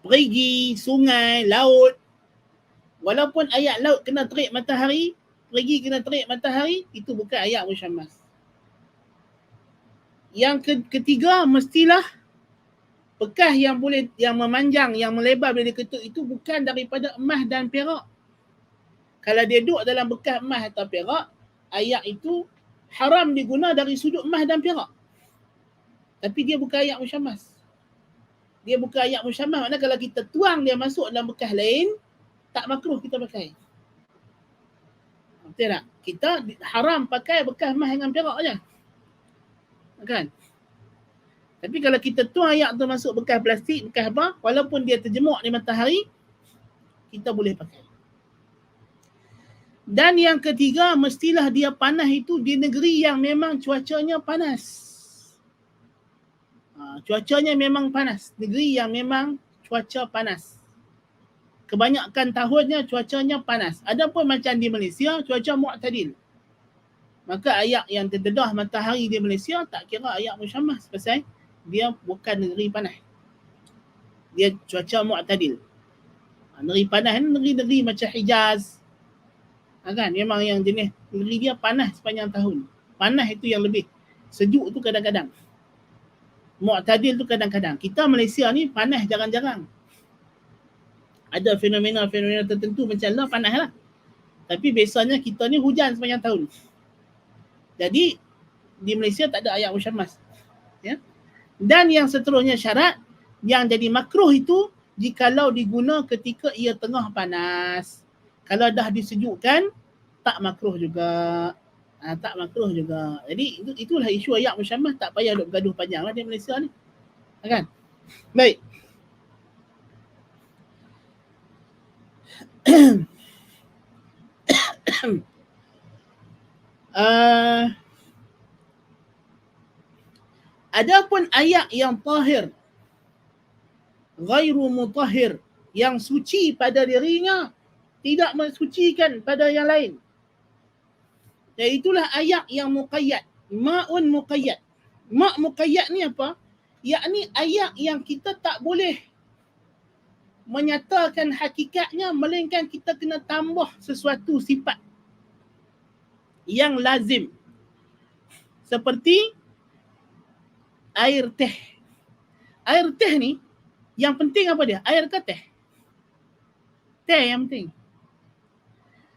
Perigi, sungai, laut. Walaupun ayak laut kena terik matahari, perigi kena terik matahari, itu bukan ayak musyammas. Yang ketiga, mestilah bekas yang boleh, yang memanjang, yang melebar bila diketuk itu bukan daripada emas dan perak. Kalau dia duduk dalam bekas emas atau perak, ayak itu haram diguna dari sudut emas dan perak. Tapi dia bukan ayak musyammas. Dia bukan ayak musyammas, maknanya kalau kita tuang dia masuk dalam bekas lain, tak makruh kita pakai. Betul tak? Kita haram pakai bekas emas dengan perak je. Kan? Tapi kalau kita tuang ayak tu masuk bekas plastik, bekas apa, walaupun dia terjemuk di matahari, kita boleh pakai. Dan yang ketiga, mestilah dia panas itu di negeri yang memang cuacanya panas. Cuacanya memang panas. Negeri yang memang cuaca panas. Kebanyakan tahunnya cuacanya panas. Adapun macam di Malaysia, cuaca mu'tadil. Maka ayak yang terdedah matahari di Malaysia tak kira ayak musyammas. Pasal dia bukan negeri panas. Dia cuaca mu'tadil. Negeri panas ni negeri-negeri macam Hijaz. Kan? Memang yang jenis negeri dia panas sepanjang tahun. Panas itu yang lebih. Sejuk tu kadang-kadang. Mu'tadil tu kadang-kadang. Kita Malaysia ni panas jarang-jarang. Ada fenomena-fenomena tertentu macam lah panas lah. Tapi biasanya kita ni hujan sepanjang tahun. Jadi di Malaysia tak ada ayak musyammas. Ya. Dan yang seterusnya syarat yang jadi makruh itu jikalau diguna ketika ia tengah panas. Kalau dah disejukkan tak makruh juga. Tak makruh juga. Jadi itulah isu ayak musyammah, tak payah duk gaduh panjang lah di Malaysia ni. Kan? Baik. Adapun ayak yang tahir, ghairu mutahhir, yang suci pada dirinya, tidak mensucikan pada yang lain, iaitulah ayak yang muqayyad, ma'un muqayyad. Ma' muqayyad ni apa? Yakni ayak yang kita tak boleh menyatakan hakikatnya, melainkan kita kena tambah sesuatu sifat yang lazim. Seperti air teh. Air teh ni yang penting apa dia? Air ke teh? Teh yang penting.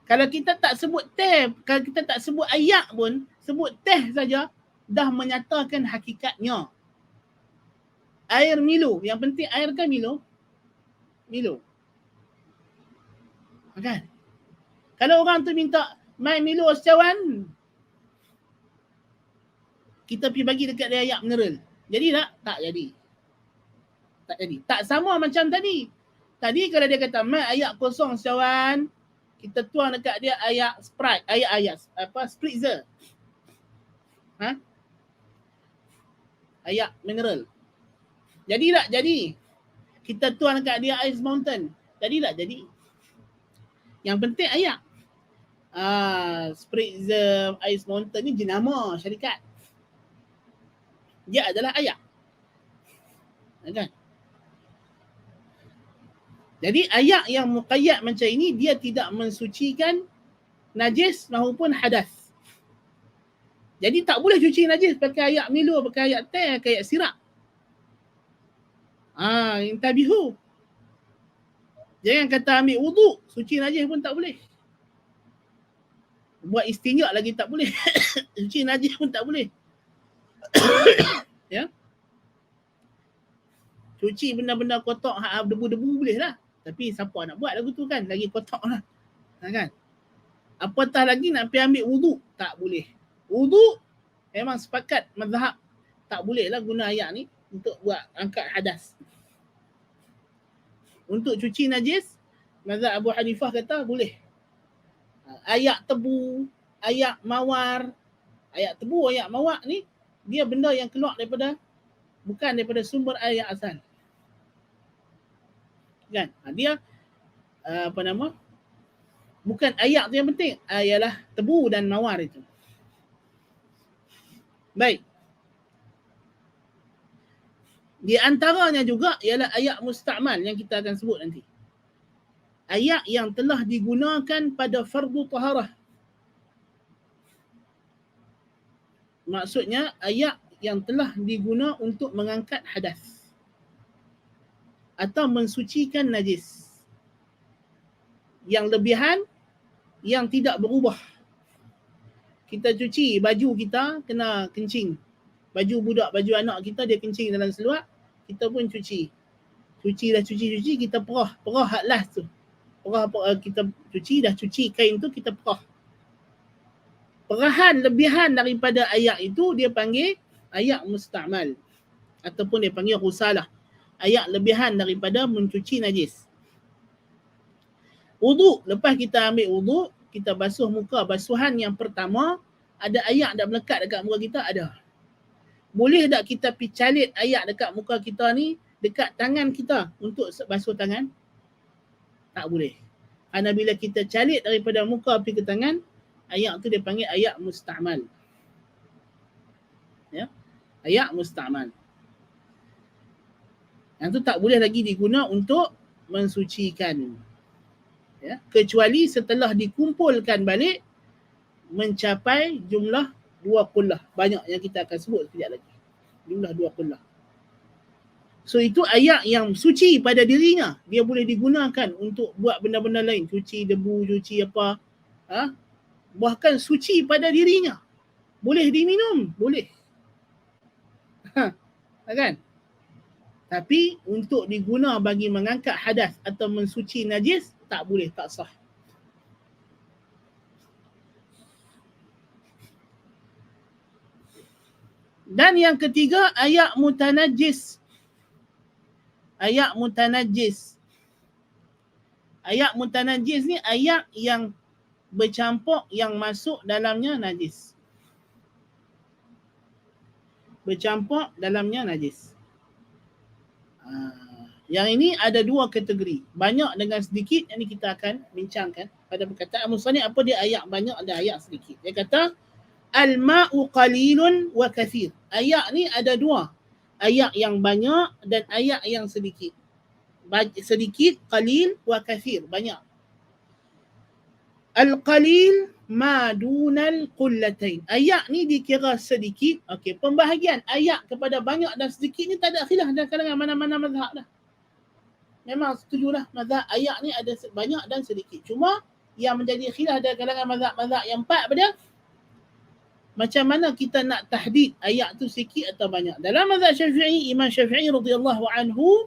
Kalau kita tak sebut teh, kalau kita tak sebut ayak pun, sebut teh saja dah menyatakan hakikatnya. Air Milo, yang penting air kan Milo? Milo. Kan? Kalau orang tu minta mai Milo secawan, kita pergi bagi dekat dia ayak mineral. Jadi tak? Tak jadi. Tak jadi. Tak sama macam tadi. Tadi kalau dia kata mai ayak kosong secawan, kita tuang dekat dia ayak Sprite, ayak spritzer. Ayak mineral. Jadi tak? Jadi. Kita tuang dekat dia Ice Mountain. Jadi tak? Jadi. Yang penting ayak. Spritzer, Ice Mountain ni jenama syarikat. Dia adalah ayak. Kan? Jadi ayak yang muqayyad macam ini, dia tidak mensucikan najis maupun hadas. Jadi tak boleh cuci najis pakai ayak Milo, pakai ayak teh, pakai ayak sirap. Intabihu. Jangan kata ambil wuduk, suci najis pun tak boleh. Buat istinja lagi tak boleh. Suci najis pun tak boleh. Ya. Cuci benda-benda kotor, debu-debu boleh lah. Tapi siapa nak buat lagu tu kan? Lagi kotor lah. Kan? Apatah lagi nak pergi ambil wuduk, tak boleh. Wuduk memang sepakat mazhab tak boleh lah guna ayak ni untuk buat angkat hadas. Untuk cuci najis, mazhab Abu Hanifah kata boleh. Ayak tebu, ayak mawar. Ayak tebu, ayak mawar ni dia benda yang keluar daripada, bukan daripada sumber air yang asal. Kan? Dia bukan ayak tu yang penting, ialah tebu dan mawar itu. Baik. Di antaranya juga ialah ayak musta'mal yang kita akan sebut nanti. Ayak yang telah digunakan pada fardu taharah. Maksudnya ayak yang telah diguna untuk mengangkat hadas atau mensucikan najis. Yang lebihan yang tidak berubah. Kita cuci baju kita kena kencing. Baju budak, baju anak kita dia kencing dalam seluar, kita pun cuci. Cuci, kita perah hak last tu. Kita cuci, dah cuci kain tu, kita perah. Perahan lebihan daripada ayak itu dia panggil ayak musta'mal. Ataupun dia panggil rusalah. Ayak lebihan daripada mencuci najis. Wuduk, lepas kita ambil wuduk, kita basuh muka. Basuhan yang pertama, ada ayak dah melekat dekat muka kita? Ada. Boleh tak kita pergi calit ayak dekat muka kita ni, dekat tangan kita untuk basuh tangan? Tak boleh. Kerana bila kita calit daripada muka pergi ke tangan, ayak tu dia panggil ayak musta'mal. Ya? Ayak musta'mal. Yang tu tak boleh lagi diguna untuk mensucikan. Ya? Kecuali setelah dikumpulkan balik mencapai jumlah 2 qullah. Banyak yang kita akan sebut sekejap lagi. Jumlah 2 qullah. So itu ayak yang suci pada dirinya. Dia boleh digunakan untuk buat benda-benda lain. Cuci debu, cuci apa. Bahkan suci pada dirinya. Boleh diminum? Boleh. Kan? Tapi untuk diguna bagi mengangkat hadas atau mensuci najis, tak boleh, tak sah. Dan yang ketiga, ayak mutanajis. Ayak mutanajis. Ayak mutanajis ni ayak yang bercampur, yang masuk dalamnya najis. Bercampur dalamnya najis. Yang ini ada dua kategori. Banyak dengan sedikit, yang ini kita akan bincangkan pada perkataan musannif apa dia ayak banyak, ada ayak sedikit. Dia kata al-ma'u qalilun wa kathir. Ayak ni ada dua. Ayak yang banyak dan ayak yang sedikit. Sedikit, qalil, wa kathir, banyak. Al-qalil ma dunal qullatain. Ayak ni dikira sedikit. Okey, pembahagian ayak kepada banyak dan sedikit ni tak ada khilaf dalam kalangan mana-mana mazhab dah. Memang setujulah mazhab ayak ni ada banyak dan sedikit. Cuma yang menjadi khilaf dalam kalangan mazhab-mazhab yang empat pada macam mana kita nak tahdid ayak tu sikit atau banyak. Dalam mazhab Syafi'i, Imam Syafi'i radhiyallahu anhu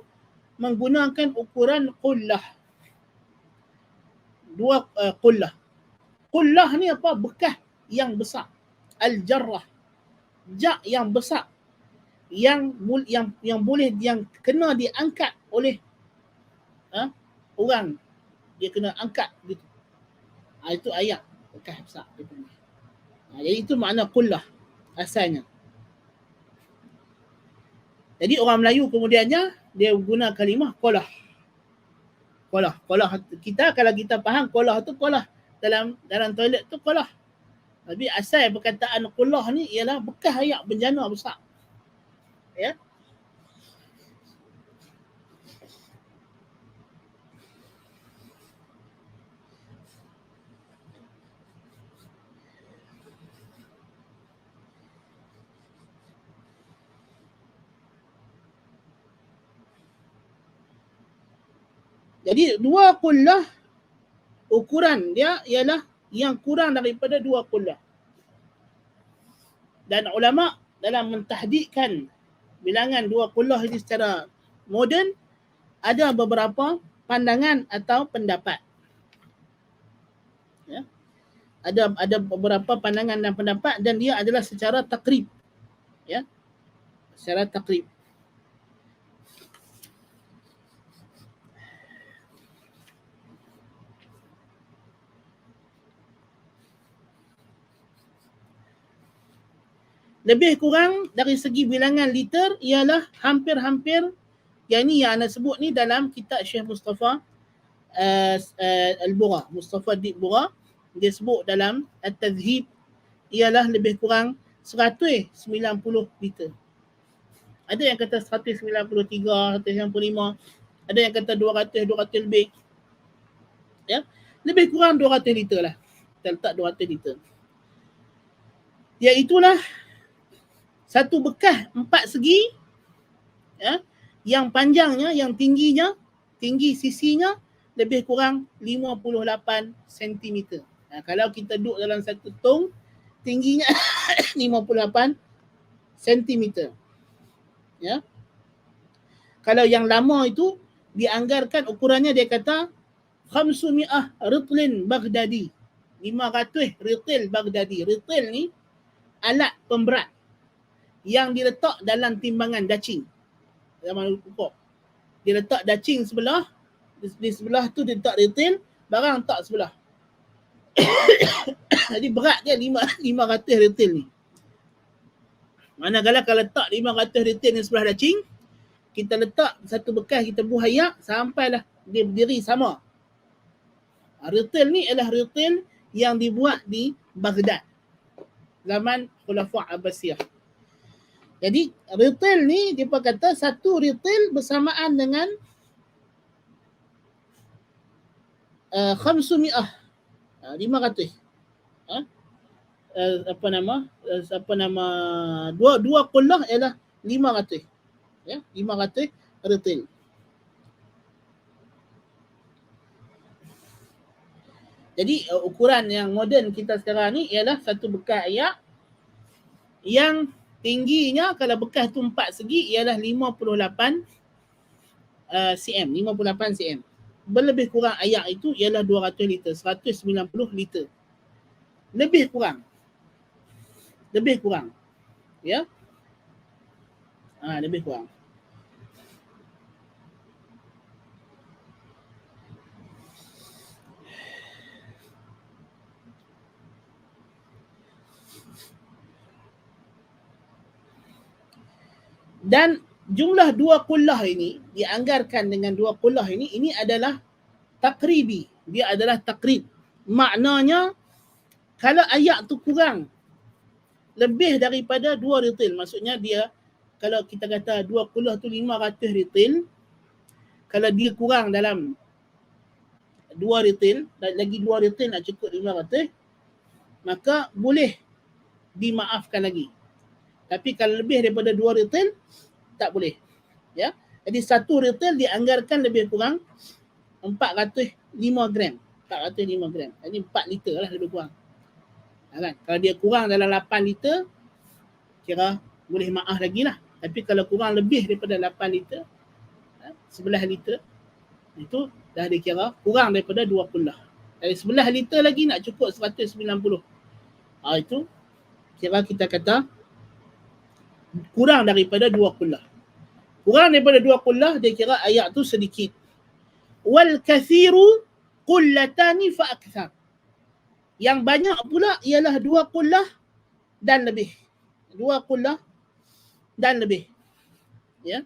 menggunakan ukuran qullah. Dua qullah. Qullah ni apa? Bekas yang besar. Al-jarrah. Jak yang besar. Yang boleh yang kena diangkat oleh orang. Dia kena angkat gitu. Itu ayak bekas besar. Jadi itu makna qullah asalnya. Jadi orang Melayu kemudiannya dia guna kalimah qolah. Qolah kita kalau kita faham qolah tu qolah dalam toilet tu qolah. Tapi asal perkataan qolah ni ialah bekas ayak bencana besar. Ya. Jadi dua qullah ukuran dia ialah yang kurang daripada dua qullah. Dan ulama dalam mentahdidkan bilangan dua qullah ini secara moden ada beberapa pandangan atau pendapat. Ya. Ada beberapa pandangan dan pendapat dan dia adalah secara takrib. Ya. Secara takrib. Lebih kurang dari segi bilangan liter ialah hampir-hampir yang ni yang anda sebut ni dalam kitab Syekh Mustafa Al-Bura, Mustafa Al-Bura, dia sebut dalam At-Tadhhib ialah lebih kurang 190 liter. Ada yang kata 193, 195, ada yang kata 200 lebih. Ya, lebih kurang 200 liter lah. Kita letak 200 liter. Iaitulah satu bekas 4 segi, ya, yang panjangnya, yang tinggi sisinya lebih kurang 58 cm. Kalau kita duduk dalam satu tong, tingginya 58 cm. Ya. Kalau yang lama itu dianggarkan ukurannya, dia kata 500 ritlin Baghdadi. 500 ritil Baghdadi. Ritil ni alat pemberat yang diletak dalam timbangan dacing. Zaman ukur. Dia letak dacing sebelah, di sebelah tu dia letak ritil, barang letak sebelah. Jadi berat dia 500 ritil ni. Manakala kalau letak 500 ritil ni sebelah dacing, kita letak satu bekas, kita buh ayak sampailah dia berdiri sama. Ritil ni ialah ritil yang dibuat di Baghdad zaman Khulafa' Abbasiyah. Jadi ritil ni dia kata satu ritil bersamaan dengan 500. Dua qullah ialah 500. Ya, 500 ritil. Jadi ukuran yang moden kita sekarang ni ialah satu bekas ayak yang tingginya kalau bekas tu 4 segi ialah 58 cm, 58 cm. Berlebih kurang ayak itu ialah 200 liter, 190 liter. Lebih kurang. Ya. Lebih kurang. Dan jumlah dua qullah ini dianggarkan dengan dua qullah ini adalah takribi. Dia adalah takrib. Maknanya kalau ayat tu kurang lebih daripada 2 ritil, maksudnya dia kalau kita kata 2 qullah tu 500 ritil, kalau dia kurang dalam 2 ritil, lagi 2 ritil nak cukup 500, maka boleh dimaafkan lagi. Tapi kalau lebih daripada 2 ritil, tak boleh. Ya. Jadi satu ritil dianggarkan lebih kurang 405 gram. 405 gram. Jadi 4 liter lah lebih kurang. Kan? Kalau dia kurang dalam 8 liter, kira boleh maaf lagi lah. Tapi kalau kurang lebih daripada 8 liter, 11 liter, itu dah dikira kurang daripada 2 qullah. Dari 11 liter lagi nak cukup 190. Itu kira kita kata kurang daripada 2 qullah. Kurang daripada 2 qullah, dia kira ayat tu sedikit. Wal kathiru qullatani fa akthar. Yang banyak pula ialah 2 qullah dan lebih. 2 qullah dan lebih. Ya.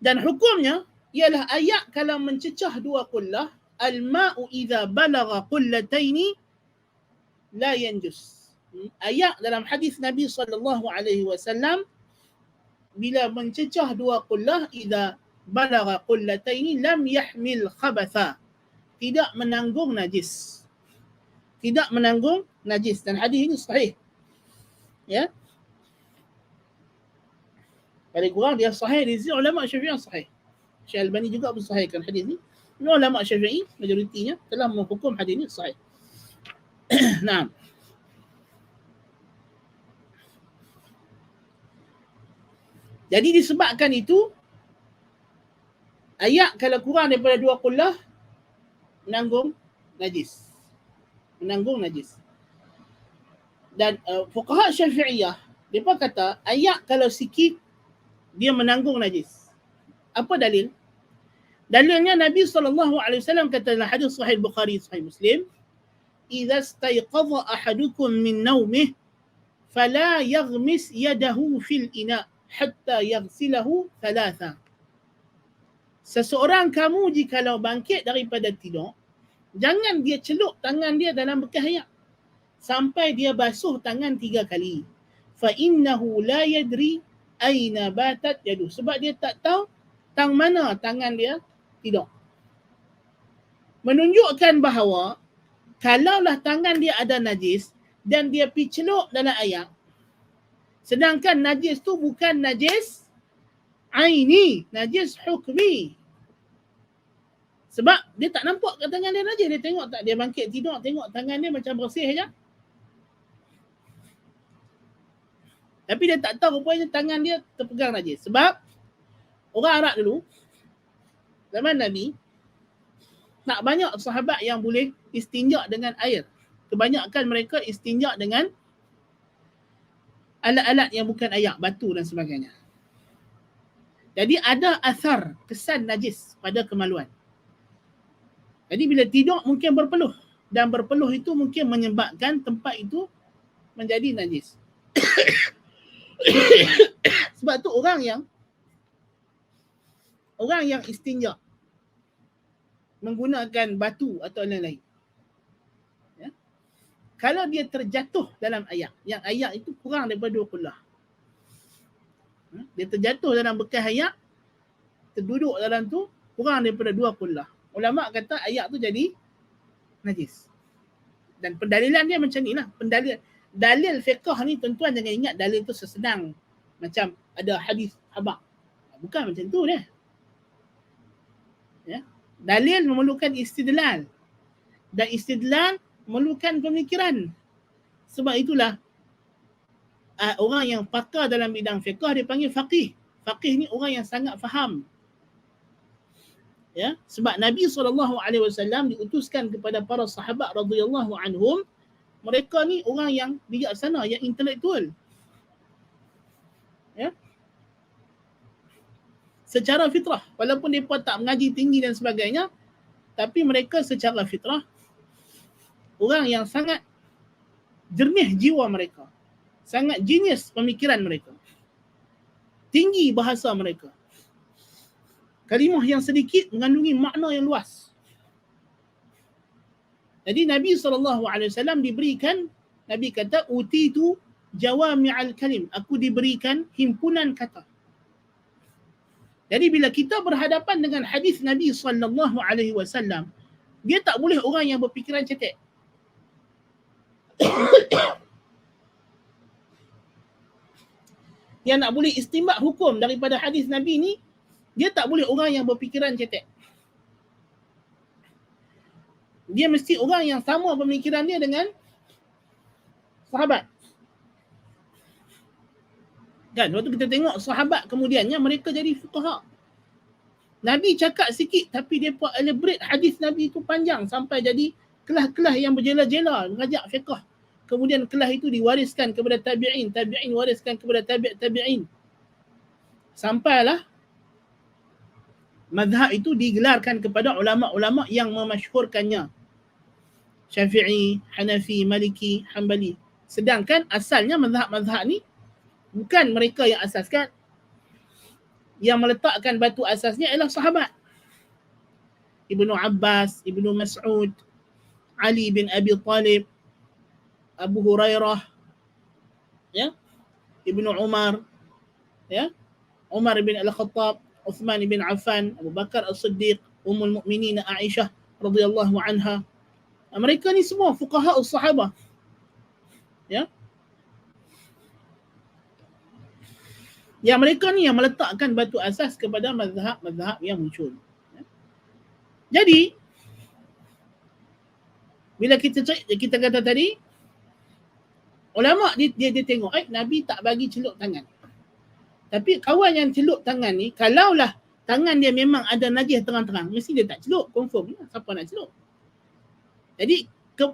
Dan hukumnya ialah ayat kalau mencecah 2 qullah, al-ma'u idza balagha qullataini la yanjus. Ayat dalam hadis Nabi SAW, bila mencecah 2 qullah, idza balagha qullataini lam yahmil khabatha, tidak menanggung najis. Tidak menanggung najis. Dan hadis ini sahih. Ya. Paling kurang dia sahih di sisi ulama Syafi'i sahih. Syekh Albani juga mensahihkan hadis ini. Ulama Syafi'i majoritinya telah menghukum hadis ini sahih. Nah. Jadi disebabkan itu, ayat kalau kurang daripada 2 qullah, menanggung najis. Menanggung najis. Dan fuqaha Syafi'iyah, mereka kata ayat kalau sikit, dia menanggung najis. Apa dalil? Dalilnya Nabi SAW kata dalam hadis Sahih Bukhari, Sahih Muslim, "Idza istayqadha ahadukum min nawmih fala yaghmis yadahu fil ina hatta yaghsilahu thalatha." Seseorang kamu jikalau bangkit daripada tidur, jangan dia celup tangan dia dalam bekas air sampai dia basuh tangan 3 kali. Fa innahu la yadri aina batat yadu. Sebab dia tak tahu tang mana tangan dia tidur. Menunjukkan bahawa kalaulah tangan dia ada najis dan dia pergi celup dalam air, sedangkan najis tu bukan najis aini, najis hukmi. Sebab dia tak nampak kat tangan dia najis. Dia tengok tak, dia bangkit tidur, tengok tangan dia macam bersih aja. Tapi dia tak tahu rupanya tangan dia terpegang najis. Sebab orang Arab dulu, zaman Nabi, tak banyak sahabat yang boleh istinja dengan air. Kebanyakan mereka istinja dengan alat-alat yang bukan air, batu dan sebagainya. Jadi ada asar, kesan najis pada kemaluan. Jadi bila tidur mungkin berpeluh. Dan berpeluh itu mungkin menyebabkan tempat itu menjadi najis. Sebab tu orang yang istinja menggunakan batu atau lain-lain, ya, kalau dia terjatuh dalam air, yang air itu kurang daripada 2 qullah, dia terjatuh dalam bekas air, terduduk dalam tu kurang daripada 2 qullah, ulama kata air tu jadi najis. Dan pendalilan dia macam ni lah. Dalil fiqh ni tuan-tuan jangan ingat dalil tu sesenang macam ada hadis khabar. Bukan macam tu dia. Ya. Dalil memerlukan istidlal. Dan istidlal memerlukan pemikiran. Sebab itulah orang yang pakar dalam bidang fiqh dipanggil faqih. Faqih ni orang yang sangat faham. Ya, sebab Nabi SAW diutuskan kepada para sahabat radhiyallahu anhum mereka ni orang yang bijaksana, yang intelektual. Ya. Secara fitrah, walaupun mereka tak mengaji tinggi dan sebagainya, tapi mereka secara fitrah orang yang sangat jernih jiwa mereka, sangat genius pemikiran mereka, tinggi bahasa mereka, kalimah yang sedikit mengandungi makna yang luas. Jadi Nabi SAW diberikan, Nabi kata, utitu jawami'al kalim, aku diberikan himpunan kata. Jadi bila kita berhadapan dengan hadis Nabi SAW, dia tak boleh orang yang berfikiran cetek. Yang nak boleh istinbat hukum daripada hadis Nabi ni, dia tak boleh orang yang berfikiran cetek. Dia mesti orang yang sama pemikiran dia dengan sahabat. Kan, waktu kita tengok sahabat kemudiannya mereka jadi fuqaha. Nabi cakap sikit tapi mereka elaborate hadis Nabi tu panjang sampai jadi kelas-kelas yang berjela-jela mengajak fiqh. Kemudian kelas itu diwariskan kepada tabi'in, tabi'in wariskan kepada tabi'in. Sampailah mazhab itu digelarkan kepada ulama-ulama yang memasyhurkannya. Syafi'i, Hanafi, Maliki, Hanbali. Sedangkan asalnya mazhab-mazhab ni bukan mereka yang asaskan. Yang meletakkan batu asasnya ialah sahabat. Ibnu Abbas, Ibnu Mas'ud, Ali bin Abi Talib, Abu Hurairah, ya, Ibnu Umar, ya, Umar bin Al-Khattab, Uthman bin Affan, Abu Bakar As-Siddiq, Ummul Mukminin Aisyah radhiyallahu anha. Mereka ni semua fuqaha as-sahabah. Ya. Yang mereka ni yang meletakkan batu asas kepada mazhab-mazhab yang muncul. Ya. Jadi bila kita kata tadi, ulama dia tengok, Nabi tak bagi celup tangan. Tapi kawan yang celup tangan ni, kalaulah tangan dia memang ada najis terang-terang, mesti dia tak celup, confirm lah, siapa nak celup. Jadi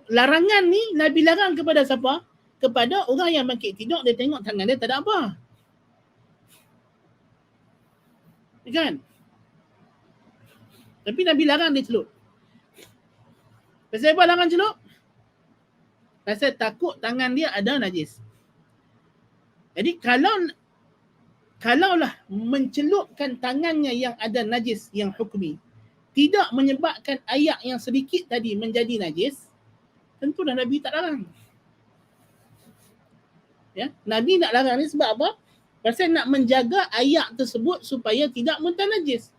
larangan ni Nabi larang kepada siapa? Kepada orang yang bangkit tidur, dia tengok tangan dia tak ada apa. Kan? Tapi Nabi larang dia celup. Pasal apa larang celup? Pasal takut tangan dia ada najis. Jadi kalaulah mencelupkan tangannya yang ada najis yang hukmi tidak menyebabkan ayak yang sedikit tadi menjadi najis, tentu dah Nabi tak larang. Ya, Nabi nak larang ni sebab apa? Pasal nak menjaga ayak tersebut supaya tidak mutanajis.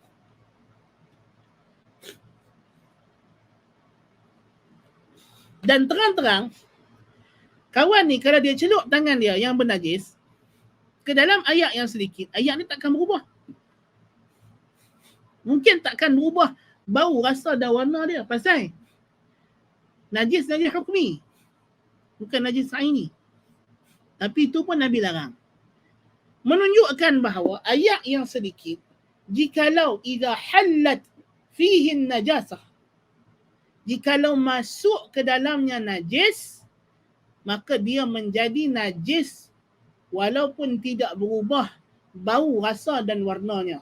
Dan terang-terang, kawan ni kalau dia celup tangan dia yang bernajis ke dalam ayak yang sedikit, ayak ni takkan berubah. Mungkin takkan berubah bau, rasa dan warna dia. Pasal najis hukmi, bukan najis aini. Tapi itu pun Nabi larang. Menunjukkan bahawa ayak yang sedikit, jikalau idza hallat fihi najasah, jikalau masuk ke dalamnya najis, maka dia menjadi najis walaupun tidak berubah bau, rasa dan warnanya.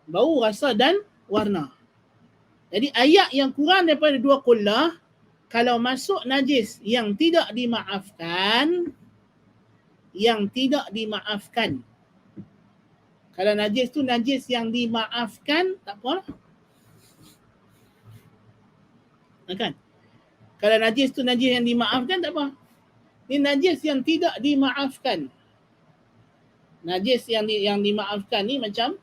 Bau, rasa dan warna. Jadi ayak yang kurang daripada 2 qullah, kalau masuk najis yang tidak dimaafkan, kalau najis tu najis yang dimaafkan, tak apa lah. Kan? Kalau najis tu najis yang dimaafkan, tak apa. Ini najis yang tidak dimaafkan. Najis yang dimaafkan ni macam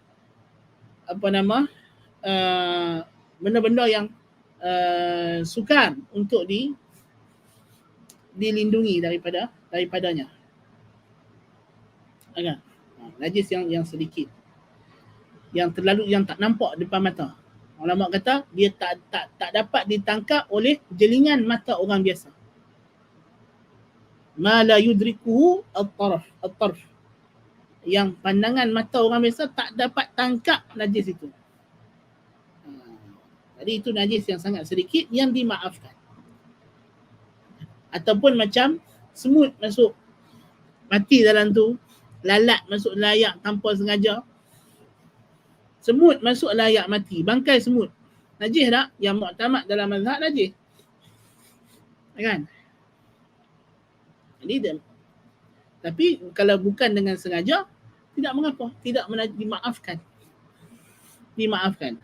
benda-benda yang sukar untuk dilindungi daripadanya. Kan? Najis yang sedikit, yang tak nampak depan mata. Ulama kata dia tak dapat ditangkap oleh jelingan mata orang biasa. Ma la yudrikuhu at-tarf. Yang pandangan mata orang biasa tak dapat tangkap najis itu. Jadi itu najis yang sangat sedikit yang dimaafkan. Ataupun macam semut masuk mati dalam tu, lalat masuk layak tanpa sengaja. Semut masuk layak mati, bangkai semut. Najis tak? Yang muktamad dalam mazhab najis. Kan? Jadi tapi kalau bukan dengan sengaja, tidak mengapa, tidak dimaafkan. Dimaafkan.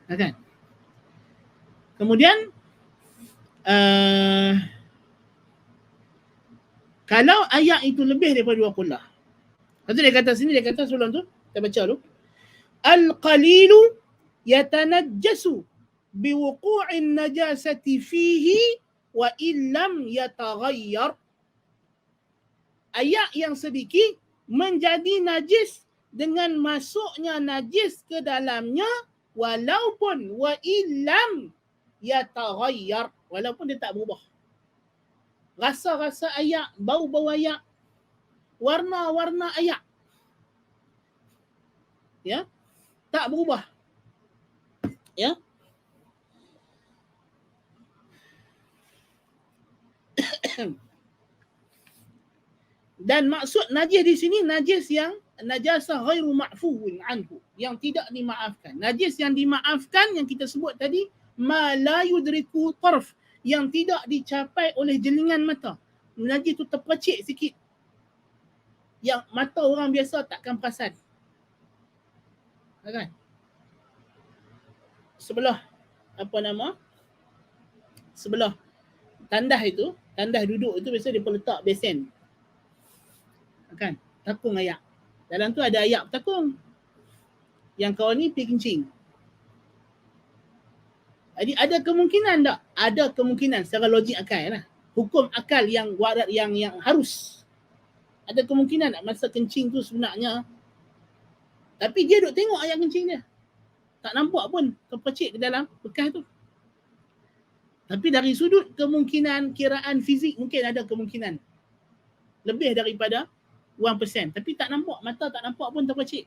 Kan? Kemudian kalau ayat itu lebih daripada 2 qullah. Lepas tu dia kata sini, dia kata sebelum tu, kita baca dulu. Al-qalilu yatanajjasu biwuqu'in najasati fihi wa illam yataghayyar. Ayat yang sedikit menjadi najis dengan masuknya najis ke dalamnya walaupun wa illam yataghayyar, walaupun dia tak berubah. Rasa-rasa ayak, bau-bau ayak, warna-warna ayak, ya, tak berubah, ya. Dan maksud najis di sini najis yang najasah ghairu ma'fuun anhu, yang tidak dimaafkan. Najis yang dimaafkan yang kita sebut tadi, ma la yudriku tarf, yang tidak dicapai oleh jelingan mata. Najis tu terpercik sikit, yang mata orang biasa takkan perasan. Kan? Sebelah apa nama? Sebelah tandas itu, tandas duduk itu biasa dia letak besen. Kan? Takung ayak. Dalam tu ada ayak bertakung. Yang kawan ni pergi kencing. Jadi ada kemungkinan tak? Ada kemungkinan secara logik akal lah. Hukum akal yang harus. Ada kemungkinan tak masa kencing tu sebenarnya, tapi dia duk tengok ayak kencing dia. Tak nampak pun terpercik ke dalam bekas tu. Tapi dari sudut kemungkinan kiraan fizik mungkin ada kemungkinan. Lebih daripada 1%. Tapi tak nampak, mata tak nampak pun terpercik.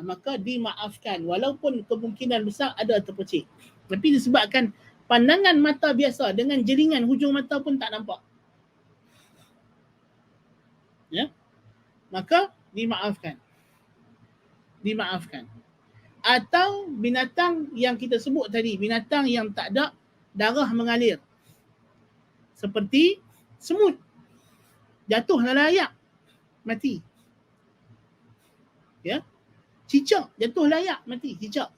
Maka dimaafkan walaupun kemungkinan besar ada terpercik. Tapi disebabkan pandangan mata biasa dengan jelingan hujung mata pun tak nampak. Ya? Maka dimaafkan. Dimaafkan. Atau binatang yang kita sebut tadi, binatang yang tak ada darah mengalir. Seperti semut. Jatuh dalam ayak, mati. Ya? Cicak jatuh layak, mati. Cicak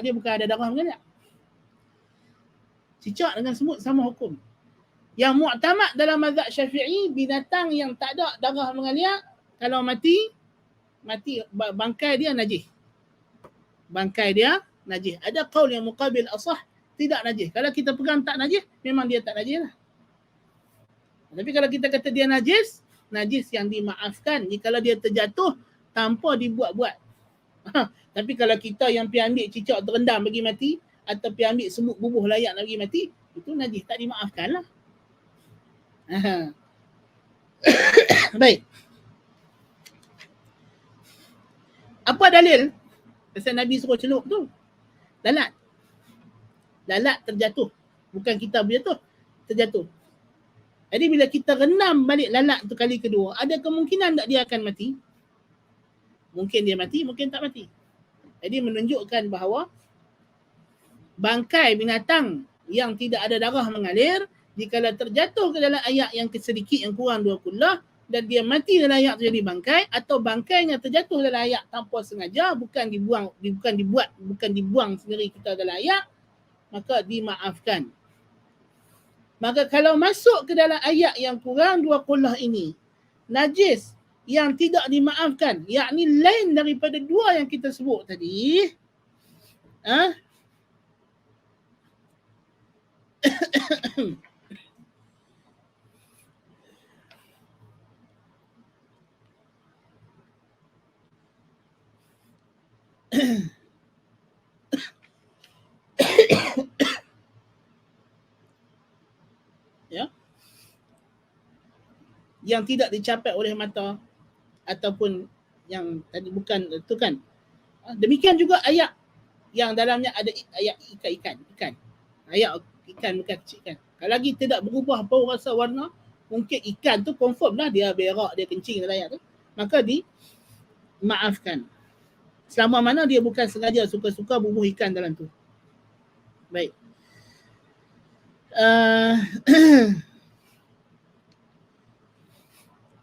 dia bukan ada darah mengalir. Cicak dengan semut sama hukum. Yang muktamad dalam mazhab Syafi'i, binatang yang tak ada darah mengalir, kalau mati bangkai dia najis. Bangkai dia najis. Ada qaul yang muqabil asah tidak najis. Kalau kita pegang tak najis, memang dia tak najis lah. Tapi kalau kita kata dia najis, najis yang dimaafkan jika dia terjatuh tanpa dibuat-buat. Tapi kalau kita yang pergi ambil cicak terendam bagi mati, atau pergi ambil semut bubuh layak nak bagi mati, itu najis, tak dimaafkan lah. Baik. Apa dalil pasal Nabi suruh celup tu? Lalat. Lalat terjatuh. Bukan kita berjatuh, terjatuh. Jadi bila kita renam balik lalat tu kali kedua, ada kemungkinan tak dia akan mati? Mungkin dia mati, mungkin tak mati. Jadi menunjukkan bahawa bangkai binatang yang tidak ada darah mengalir, jika terjatuh ke dalam ayak yang sedikit yang kurang 2 qullah dan dia mati dalam ayak tu jadi bangkai, atau bangkainya terjatuh dalam ayak tanpa sengaja, bukan dibuang sendiri kita dalam ayak, maka dimaafkan. Maka kalau masuk ke dalam ayak yang kurang 2 qullah ini, najis yang tidak dimaafkan, yakni lain daripada 2 yang kita sebut tadi, ya, yang tidak dicapai oleh mata ataupun yang tadi bukan itu kan. Demikian juga ayak yang dalamnya ada ayak ikan. Ayak ikan bukan kecil ikan. Kalau lagi tidak berubah bau rasa warna, mungkin ikan tu confirm lah dia berak, dia kencing dalam ayak tu. Maka dimaafkan. Selama mana dia bukan sengaja suka-suka bubuh ikan dalam tu. Baik.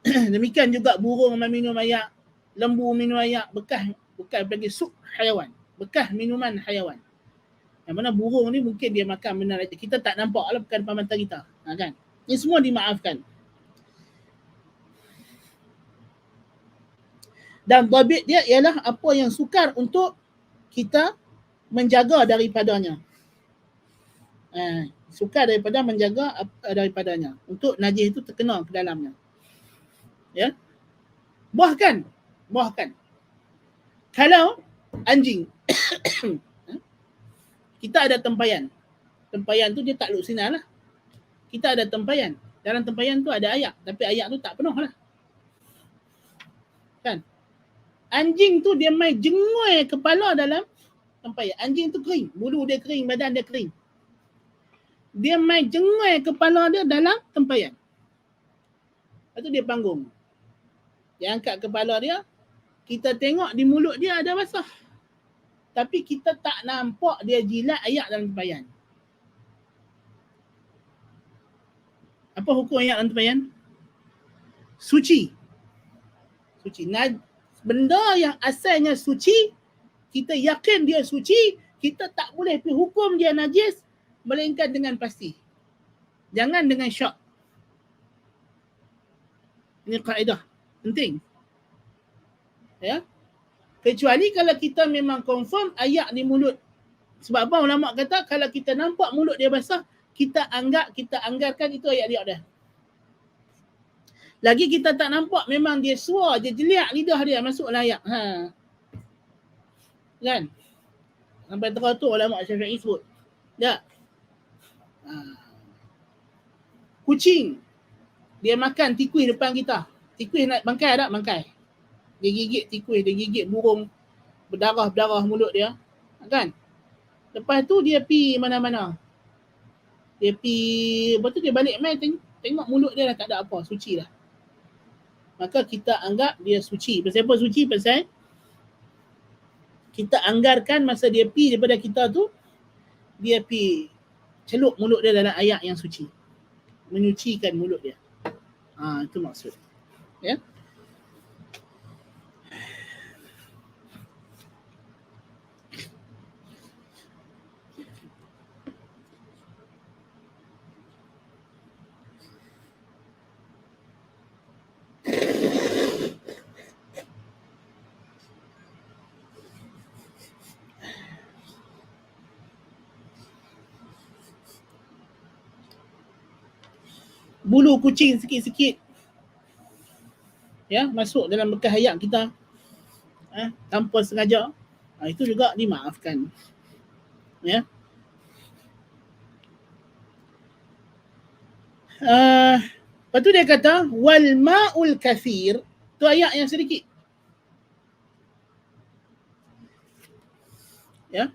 Demikian juga burung meminum ayak, lembu minum ayak, bekas bukan bagi sup haiwan, bekas minuman haiwan. Yang mana burung ni mungkin dia makan benda lain. Kita tak nampak lah, bukan depan mata kita. Kan? Ini semua dimaafkan. Dan dhabit dia ialah apa yang sukar untuk kita menjaga daripadanya. Sukar daripada menjaga daripadanya. Untuk najis itu terkena ke dalamnya. Ya. Bahkan kalau anjing kita ada tempayan. Tempayan tu dia tak luk sinar lah. Kita ada tempayan. Dalam tempayan tu ada ayak. Tapi ayak tu tak penuh lah. Kan? Anjing tu dia main jengui kepala dalam tempayan. Anjing tu kering. Bulu dia kering, badan dia kering. Dia main jengui kepala dia dalam tempayan. Lepas tu dia panggung. Dia angkat kepala dia. Kita tengok di mulut dia ada basah. Tapi kita tak nampak dia jilat ayak dalam tempayan. Apa hukum ayak dalam tempayan? Suci. Benda yang asalnya suci, kita yakin dia suci, kita tak boleh pergi hukum dia najis, melainkan dengan pasti. Jangan dengan syak. Ini kaedah penting. Ya. Kecuali kalau kita memang confirm ayak di mulut. Sebab apa ulama kata kalau kita nampak mulut dia basah, kita anggarkan itu ayak dia dah. Lagi kita tak nampak, memang dia suar je, jeliak lidah dia masuklah ayak. Kan? Sampai teratur ulama Syafi'i sebut. Tak? Kucing dia makan tikus depan kita. Tikus nak bangkai tak? Bangkai. Dia gigit tikus, dia gigit burung, berdarah mulut dia. Kan? Lepas tu dia pi mana-mana. Lepas tu dia balik main, tengok mulut dia dah tak ada apa, suci dah. Maka kita anggap dia suci. Pasal apa suci? Pasal kita anggarkan masa dia pi daripada kita tu, dia pi celup mulut dia dalam ayak yang suci. Menyucikan mulut dia. Itu maksud. Ya. Bulu kucing sikit-sikit ya masuk dalam bekas ayak kita tanpa sengaja, itu juga dimaafkan. Ya. Lepas tu dia kata wal ma'ul kathir, tu ayak yang sedikit. Ya.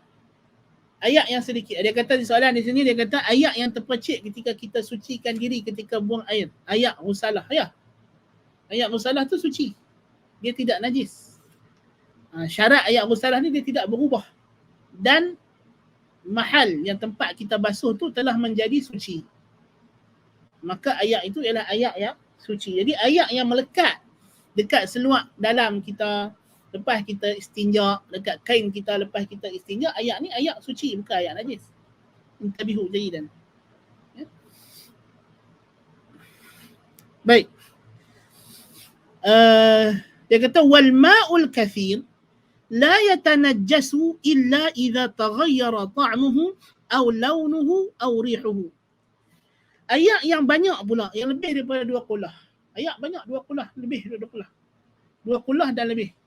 Ayak yang sedikit. Dia kata di soalan di sini, dia kata ayak yang terpercik ketika kita sucikan diri ketika buang air. Ayak musalah. Ya. Ayak musalah tu suci. Dia tidak najis. Syarat ayak musalah ni dia tidak berubah. Dan mahal yang tempat kita basuh tu telah menjadi suci. Maka ayak itu ialah ayak yang suci. Jadi ayak yang melekat dekat seluar dalam kita lepas kita istinja, dekat kain kita lepas kita istinja, ayak ni ayak suci, bukan ayak najis. Intabihu jayidan. Ya. Baik. Dia kata wal ma'ul kathir la yatanajjasu illa idza taghayyara ta'muhu aw launuhu aw rihuhu. Ayak yang banyak pula, yang lebih daripada 2 kulah. Ayak banyak 2 kulah, lebih daripada 2 kulah. 2 kulah dan lebih.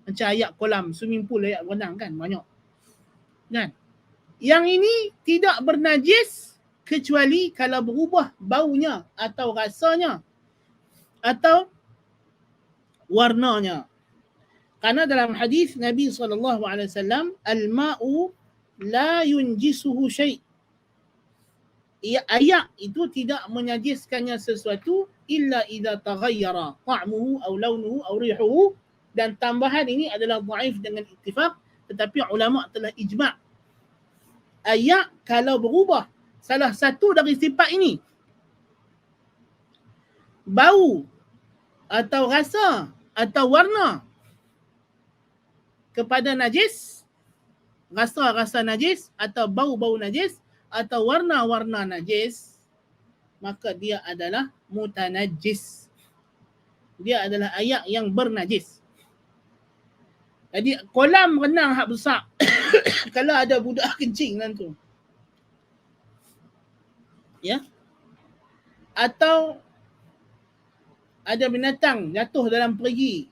Macam ayak kolam, swimming pool, ayak berenang kan, banyak. Kan? Yang ini tidak bernajis kecuali kalau berubah baunya atau rasanya atau warnanya. Karena dalam hadis Nabi SAW, al-ma'u la yunjisuhu syai'. Air itu tidak menajiskannya sesuatu illa idza taghayyara ta'muhu aw launuhu aw rihuhu, dan tambahan ini adalah dhaif dengan ittifaq, tetapi ulama telah ijma'. Air kalau berubah salah satu dari sifat ini, bau atau rasa atau warna, kepada najis, rasa-rasa najis atau bau-bau najis atau warna-warna najis, maka dia adalah mutanajjis. Dia adalah air yang bernajis. Jadi kolam renang hak besar kalau ada budak kencing dalam tu, ya, atau ada binatang jatuh dalam perigi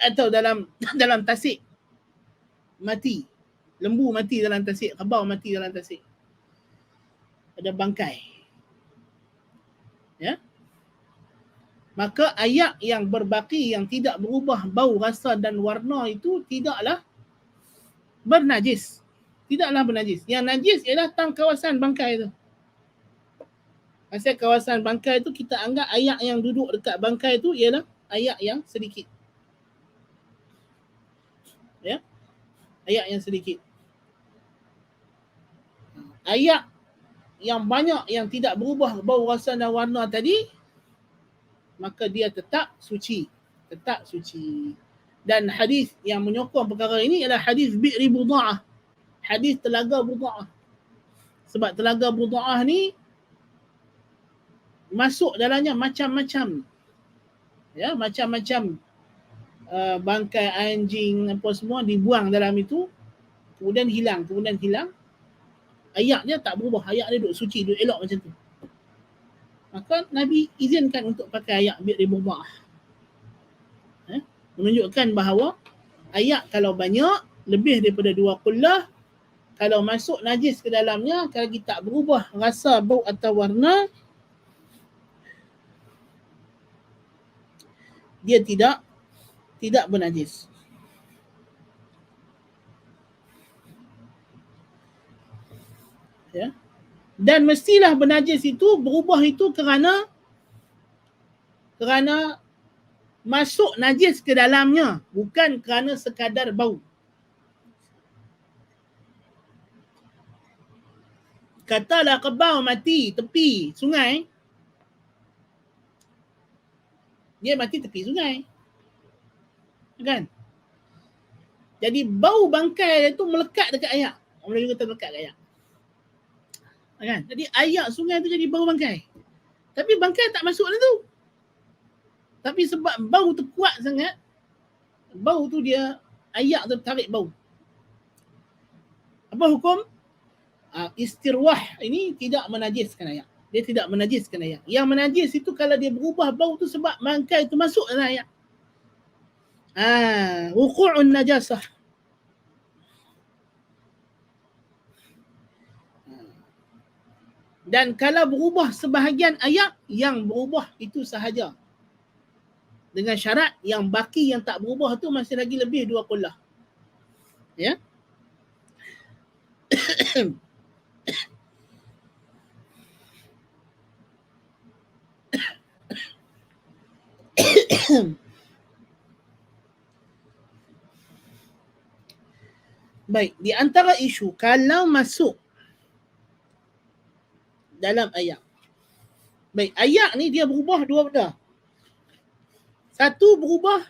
atau dalam tasik mati, lembu mati dalam tasik, kebau mati dalam tasik, ada bangkai, ya, maka air yang berbaki yang tidak berubah bau, rasa dan warna itu tidaklah bernajis. Tidaklah bernajis. Yang najis ialah kawasan bangkai itu. Pasal kawasan bangkai itu kita anggap air yang duduk dekat bangkai itu ialah air yang sedikit. Ya. Air yang sedikit. Air yang banyak yang tidak berubah bau, rasa dan warna tadi, maka dia tetap suci. Tetap suci. Dan hadis yang menyokong perkara ini adalah hadis Bi'ri Buda'ah. Hadis Telaga Buda'ah. Sebab Telaga Buda'ah ni masuk dalamnya macam-macam. Ya, macam-macam bangkai anjing apa semua dibuang dalam itu, kemudian hilang. Air dia tak berubah, air dia duduk suci, duduk elok macam tu. Maka Nabi izinkan untuk pakai air Bi'ri Buda'ah. Menunjukkan bahawa air kalau banyak, lebih daripada 2 qullah, kalau masuk najis ke dalamnya, kalau kita tak berubah rasa, bau atau warna, dia tidak bernajis. Ya. Dan mestilah bernajis itu, berubah itu kerana masuk najis ke dalamnya, bukan kerana sekadar bau. Katalah kebau mati tepi sungai, dia mati tepi sungai, kan? Jadi bau bangkai itu melekat dekat air. Orang Melayu kata melekat dekat air, kan? Jadi air sungai tu jadi bau bangkai, tapi bangkai tak masuk dalam tu. Tapi sebab bau tu kuat sangat, bau tu dia, air tu tarik bau. Apa hukum? Istirwah ini tidak menajiskan air. Dia tidak menajiskan air. Yang menajis itu kalau dia berubah bau tu sebab bangkai tu masuk dalam air. Wuqu'un najasah. Dan kalau berubah sebahagian air, yang berubah itu sahaja. Dengan syarat yang baki yang tak berubah tu masih lagi lebih 2 qullah. Ya. Baik, di antara isu kalau masuk dalam air. Baik, air ni dia berubah 2 benda. Satu, berubah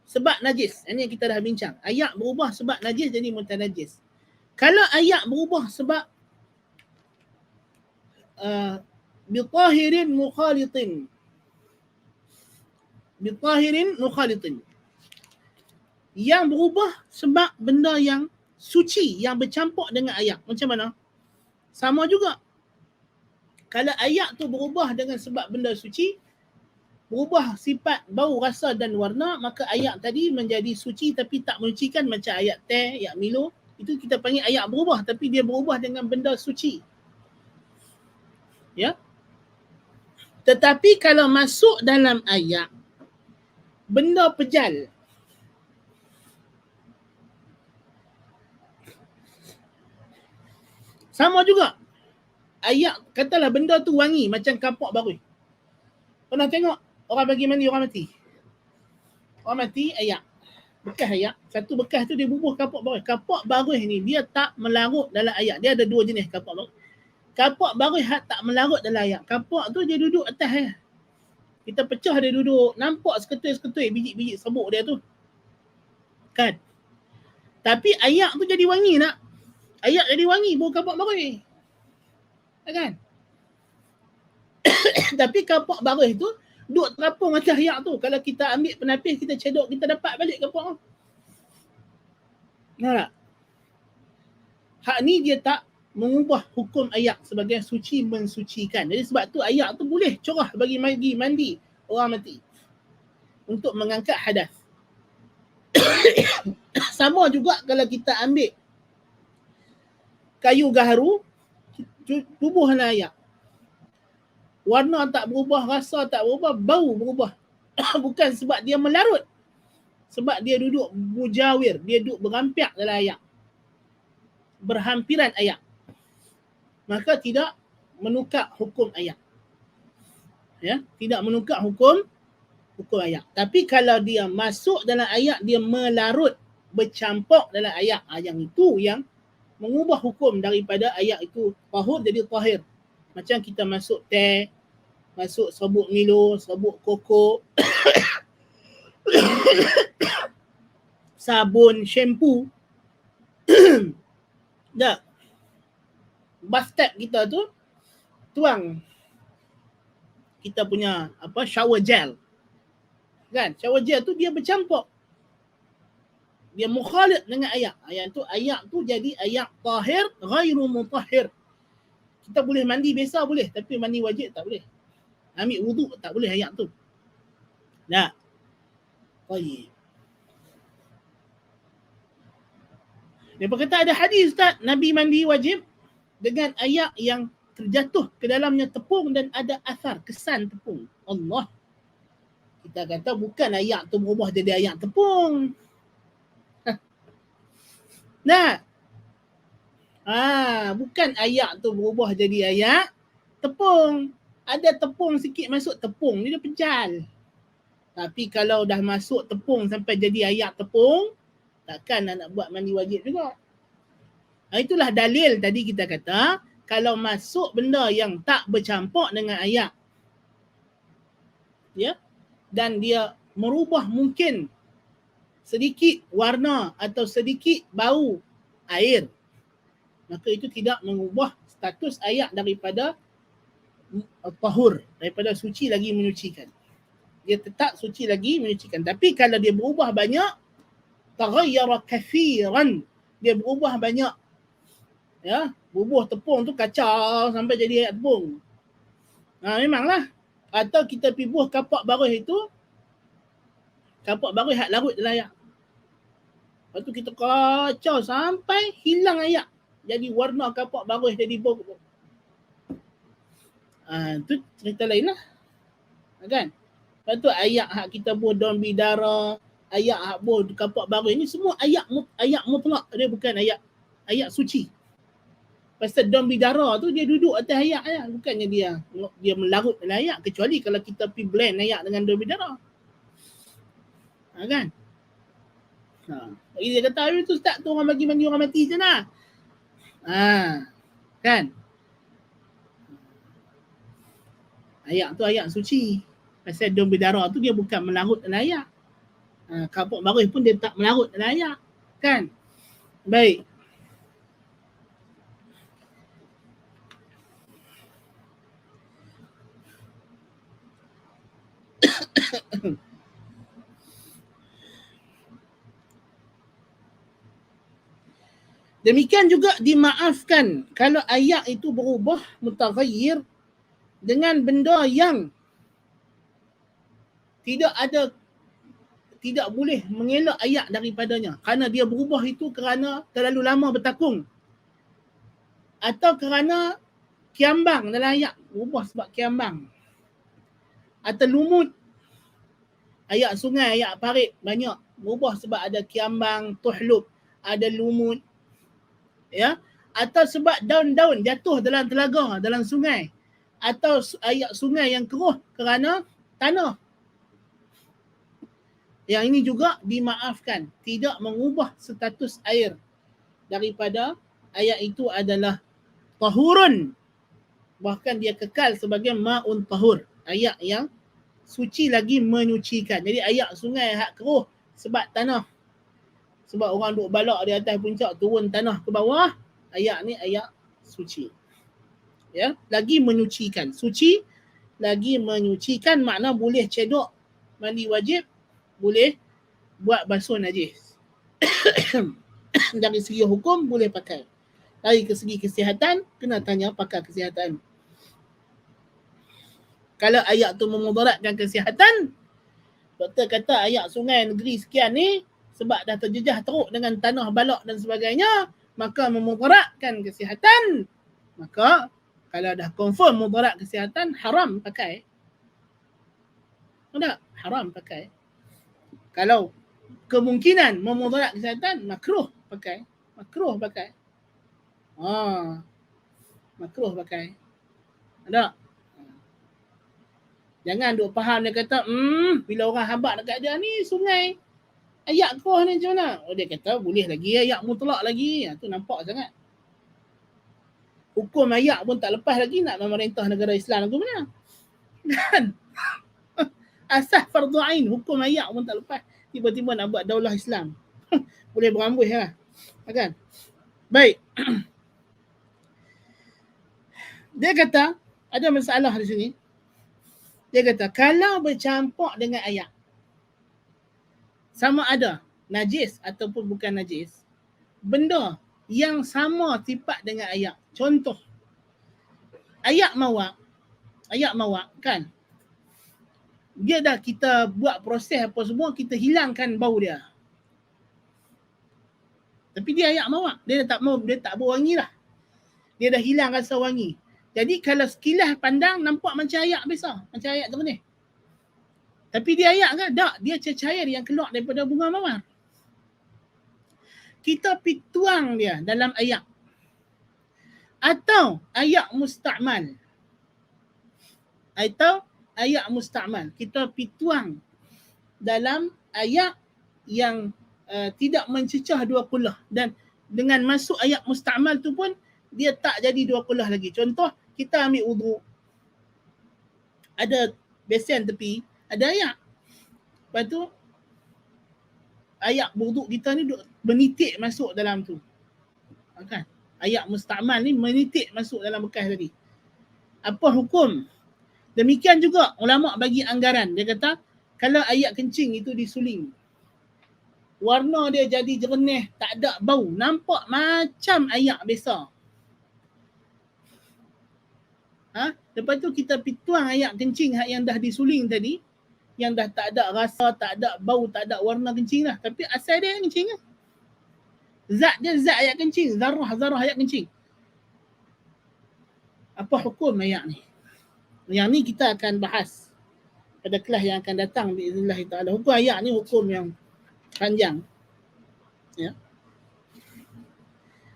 sebab najis. Ini yang kita dah bincang. Air berubah sebab najis jadi mutanajis. Kalau air berubah sebab bitahirin mukhalitin. Bitahirin mukhalitin. Yang berubah sebab benda yang suci yang bercampur dengan air. Macam mana? Sama juga. Kalau air tu berubah dengan sebab benda suci, berubah sifat bau, rasa dan warna, maka air tadi menjadi suci tapi tak menyucikan, macam air teh, air Milo. Itu kita panggil air berubah tapi dia berubah dengan benda suci. Ya. Tetapi kalau masuk dalam air benda pejal. Sama juga. Ayak, katalah benda tu wangi macam kapok baru. Pernah tengok orang bagi mandi orang mati? Orang mati, ayak. Bekas ayak. Satu bekas tu dia bubuh kapok baru. Kapok baru ni dia tak melarut dalam ayak. Dia ada dua jenis kapok baru. Kapok baru tak melarut dalam ayak. Kapok tu dia duduk atas ya. Kita pecah dia duduk. Nampak seketui-seketui biji-biji sabuk dia tu. Kan? Tapi ayak tu jadi wangi nak. Ayak jadi wangi bau kapok baru. Kan? Tapi kapok baru tu duk terapung atas ayak tu. Kalau kita ambil penapis, kita cedok, kita dapat balik kapok tu. Nampak tak? Hak ni dia tak mengubah hukum ayak sebagai suci mensucikan. Jadi sebab tu ayak tu boleh curah bagi mandi orang mati untuk mengangkat hadas. Sama juga kalau kita ambil kayu gaharu, tubuh dalam ayak. Warna tak berubah, rasa tak berubah, bau berubah. Bukan sebab dia melarut. Sebab dia duduk mujawir, dia duduk berampiak dalam ayak. Berhampiran ayak. Maka tidak menukar hukum ayak. Ya, tidak menukar hukum ayak. Tapi kalau dia masuk dalam ayak, dia melarut, bercampur dalam ayak, yang itu yang mengubah hukum daripada ayak itu tahur jadi tahir. Macam kita masuk teh, masuk sabuk Milo, sabuk koko, sabun, shampoo. Dah. Bathtub kita tu tuang kita punya shower gel. Kan? Shower gel tu dia bercampur. Dia mukhalid dengan ayak. Ayak tu jadi ayak tahir ghairu mutahhir. Kita boleh mandi biasa boleh, tapi mandi wajib tak boleh. Ambil wuduk tak boleh ayak tu. Nah. Baik. Dia berkata ada hadis Ustaz, Nabi mandi wajib dengan ayak yang terjatuh ke dalamnya tepung dan ada asar, kesan tepung. Allah. Kita kata bukan ayak tu berubah jadi ayak tepung. Nah. Bukan ayak tu berubah jadi ayak tepung. Ada tepung sikit masuk tepung, dia pejal. Tapi kalau dah masuk tepung sampai jadi ayak tepung, takkan nak buat mandi wajib juga. Itulah dalil tadi kita kata, kalau masuk benda yang tak bercampur dengan ayak, ya, dan dia merubah mungkin sedikit warna atau sedikit bau air, maka itu tidak mengubah status ayak daripada tahur, daripada suci lagi menyucikan. Dia tetap suci lagi menyucikan. Tapi kalau dia berubah banyak, taghayyara kathiran, dia berubah banyak. Ya, bubuh tepung tu kacau sampai jadi ayak tepung. Memanglah. Atau kita pergi buah kapak baruh itu, kapak baruh hak larut dalam ayak. Lepas tu kita kacau sampai hilang ayak. Jadi warna kapak baruh jadi bau. Tu cerita lain lah. Kan? Lepas tu ayak hak kita buah daun bidara, ayak hak buah kapak baruh ini semua ayak mutlak. Dia bukan ayak suci. Pasal daun bidara tu dia duduk atas ayak ya. Bukannya dia melarut dalam ayak. Kecuali kalau kita pergi blend ayak dengan daun bidara. Kan? Dia kata, itu Ustaz tu orang bagi mandi orang mati je lah. Kan? Ayak tu ayak suci. Pasal daun bidara tu dia bukan melarut dalam ayak. Kapuk baruh pun dia tak melarut dalam ayak. Kan? Baik. Demikian juga dimaafkan kalau ayak itu berubah mutaghayyir dengan benda yang tidak boleh mengelak ayak daripadanya, kerana dia berubah itu kerana terlalu lama bertakung atau kerana kiambang dalam ayak, berubah sebab kiambang atau lumut Ayak sungai, ayak parit banyak berubah sebab ada kiambang, tuhlub, ada lumut, ya, atau sebab daun-daun jatuh dalam telaga, dalam sungai, atau ayak sungai yang keruh kerana tanah. Yang ini juga dimaafkan, tidak mengubah status air daripada ayak itu adalah tahurun, bahkan dia kekal sebagai ma'un tahur, ayak yang suci lagi menyucikan. Jadi ayak sungai hak keruh sebab tanah, sebab orang duk balak di atas puncak turun tanah ke bawah, ayak ni ayak suci, ya, lagi menyucikan. Suci lagi menyucikan makna boleh cedok mandi wajib, boleh buat basuh najis. Dari segi hukum boleh pakai. Dari segi kesihatan kena tanya pakar kesihatan. Kalau ayak tu memudaratkan kesihatan, doktor kata ayak sungai negeri sekian ni sebab dah terjejah teruk dengan tanah balak dan sebagainya, maka memudaratkan kesihatan, maka kalau dah confirm mudarat kesihatan, haram pakai. Tak? Haram pakai. Kalau kemungkinan memudarat kesihatan, makruh pakai. Makruh pakai. Makruh pakai. Ada? Jangan duk faham dia kata, bila orang habaq dekat dia ni sungai ayak keruh ni macam mana? Oh, dia kata boleh lagi ayak mutlak lagi. Tu nampak sangat. Hukum ayak pun tak lepas lagi, nak memerintah negara Islam tu mana? Kan? Asas fardu ain, hukum ayak pun tak lepas. Tiba-tiba nak buat daulah Islam. Boleh berambuh lah. Kan? Baik. Dia kata, ada masalah di sini. Dia kata, kalau bercampur dengan ayak, sama ada najis ataupun bukan najis, benda yang sama sifat dengan ayak. Contoh, ayak mawak kan, dia dah kita buat proses apa semua, kita hilangkan bau dia. Tapi dia ayak mawak, dia tak bau wangi lah. Dia dah hilang rasa wangi. Jadi kalau sekilas pandang nampak macam ayak biasa, macam ayak terbenih. Tapi dia ayak ke? Tak, dia cecair yang keluar daripada bunga mawar. Kita pergi tuang dia dalam ayak. Atau ayak musta'mal. Kita pergi tuang dalam ayak yang tidak mencecah dua kulah. Dan dengan masuk ayak musta'mal tu pun, dia tak jadi dua kulah lagi. Contoh, kita ambil wuduk, ada besen tepi, ada ayak. Lepas tu, ayak wuduk kita ni menitik masuk dalam tu. Kan? Ayak musta'mal ni menitik masuk dalam bekas tadi. Apa hukum? Demikian juga ulama bagi anggaran. Dia kata, kalau ayak kencing itu disuling, warna dia jadi jernih, tak ada bau, nampak macam ayak biasa. Lepas tu kita tuang ayak kencing yang dah disuling tadi, yang dah tak ada rasa, tak ada bau, tak ada warna kencing lah. Tapi asal dia kencing lah. Zat dia zat ayak kencing, zarah ayak kencing. Apa hukum ayak ni? Yang ni kita akan bahas pada kelas yang akan datang biiznillah taala. Hukum ayak ni hukum yang panjang. Ya.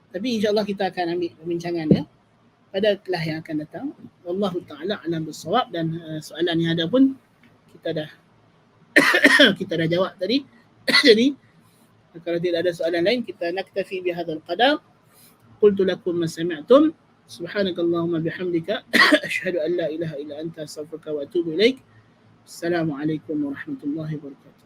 Tapi insya-Allah kita akan ambil perbincangan dia pada kelas yang akan datang. Wallahu taala alam bissawab. Dan soalan yang ada pun kita dah jawab tadi. Jadi kalau tidak ada soalan lain, kita naktafi bihadzal qadar. Qultu lakum ma sami'tum. Subhanakallahumma bihamdika asyhadu an la ilaha illa anta astaghfiruka wa atubu ilaik. Assalamualaikum warahmatullahi wabarakatuh.